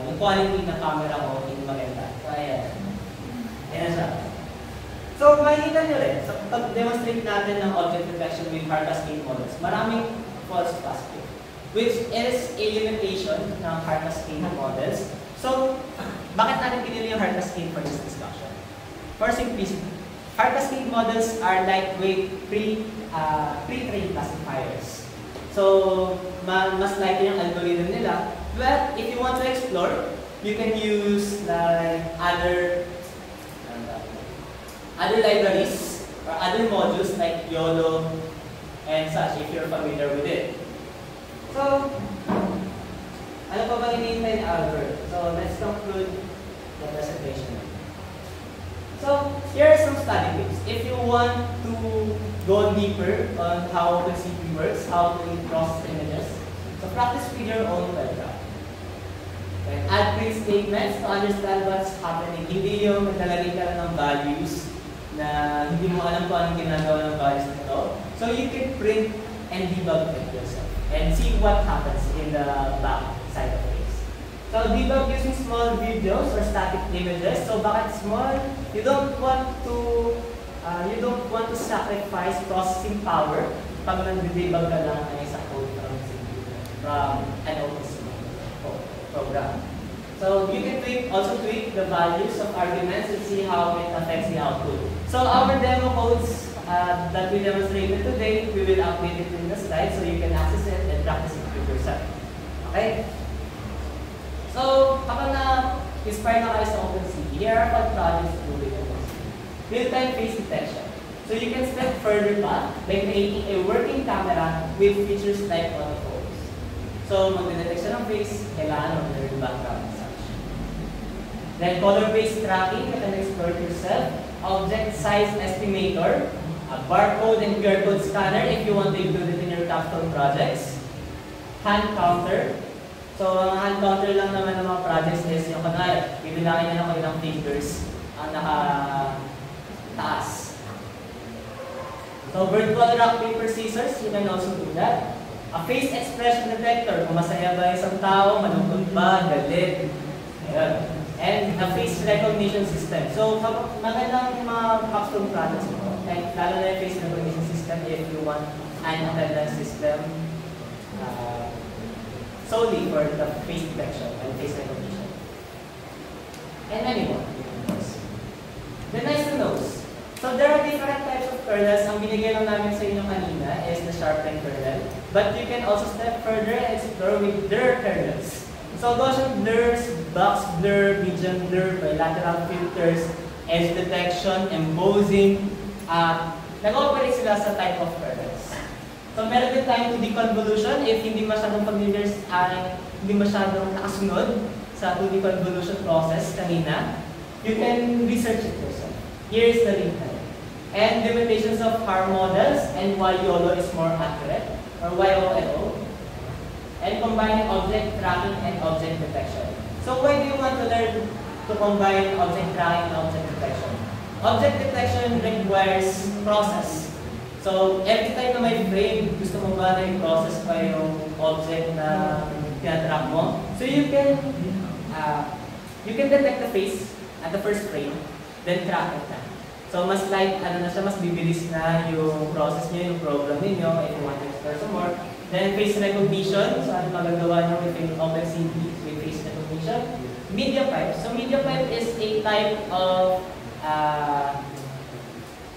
yung quality ng camera ko, hindi maganda. So, ayan. Ayan na siya. So, makikita nyo rin, sa pag-demonstrate natin ng object detection with hard cascade models, maraming false positive, which is a limitation ng hard cascade models. So, bakit natin pinili yung hard cascade for this discussion? For simplicity. hard cascade models are lightweight pre-trained classifiers. So, mas likely yung algorithm nila. But if you want to explore, you can use like other libraries or other modules like YOLO and such if you're familiar with it. So, ano pa bang hinihintay ni Albert? So, let's conclude the presentation. So, here are some study tips. If you want to go deeper on how OpenCV works, how to process images, so practice with your own web graph. And add print statements to understand what's happening. Hindi yung naglalagay ka ng values na hindi mo alam kung anong ginagawa ng values nito. So, you can print and debug it yourself and see what happens in the back side of things. So debug using small videos or static images. So bakit small? You don't want to sacrifice processing power pag nag-debug ka lang ng isang code from an OpenCV program. So you can also tweak the values of arguments and see how it affects the output. So our demo codes that we demonstrated today, we will update it in the slide so you can access it and practice it with yourself. Okay? So, kapag na-inspire na kayo sa OpenCV, here are 5 projects to do with OpenCV. Real-time face detection. So you can step further pa by creating a working camera with features like autofocus. So, mag-detect siya ng face, kailangan mag-learn background and such. Then, color-based tracking, you can explore yourself. Object size estimator, a barcode and QR code scanner if you want to include it in your capstone projects. Hand counter. So, ang hand counter lang naman ng mga projects is yung kanal, bibilangin nyo na kayo ng fingers ang naka-taas. So, virtual rock, paper, scissors, you can also do that. A face expression detector, kung masaya ba isang tao, malungkot ba, galit. Ayan. And a face recognition system. So, magandang mga capstone projects mo. Like, lalo na yung face recognition system if you want an attendance system solely for the face detection and face recognition. And many more. The nice to knows. So there are different types of kernels. Ang binigay lang namin sa inyo kanina is the sharpened kernel. But you can also step further and explore with blur kernels. So Gaussian blurs, box blur, median blur, bilateral filters, edge detection, embossing. Nag-operate sila sa type of kernels. So meron din tayong 2D convolution if hindi masyadong familiar, hindi masyadong nakasunod sa 2D convolution process kanina. You can research it yourself. Here is the link. And limitations of HAR models and why YOLO is more accurate, or YOLO. And combining object tracking and object detection. So why do you want to learn to combine object tracking and object detection? Object detection requires process. So every time na may frame, gusto mo ba na i-process pa yung object na tinatrack mo? So you can detect the face at the first frame, then track it na. So mas mas bibilis na yung process niyo, yung program niyo if you want to explore some more. Then face recognition, so ano magagawa nyo with OpenCV with face recognition. Media pipe. So media pipe is a type of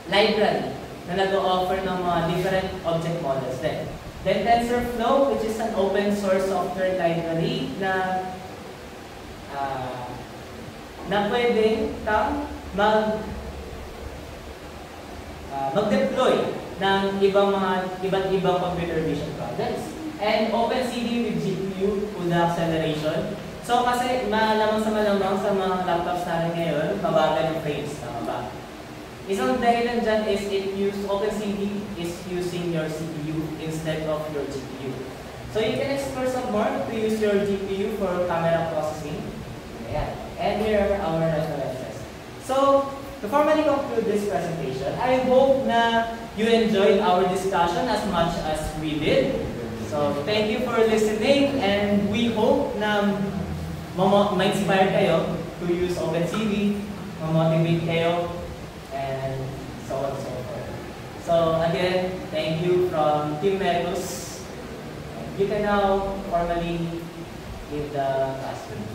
library na nag-o-offer ng mga different object models din. Then TensorFlow, which is an open source software library na pwedeng kang mag-deploy ng iba't ibang computer vision projects. And OpenCV with GPU with the acceleration. So kasi malamang sa mga laptops natin ngayon, mabagal yung frames, tama ba? Isang dahilan dyan is OpenCV is using your CPU instead of your GPU. So you can explore some more to use your GPU for camera processing. Ayan. And here are our references. So, to formally conclude this presentation, I hope na you enjoyed our discussion as much as we did. So, thank you for listening and we hope na ma-inspire kayo to use OpenCV, ma-motivate kayo, and so on and so forth. So, again, thank you from Team Metus. You can now formally leave the classroom.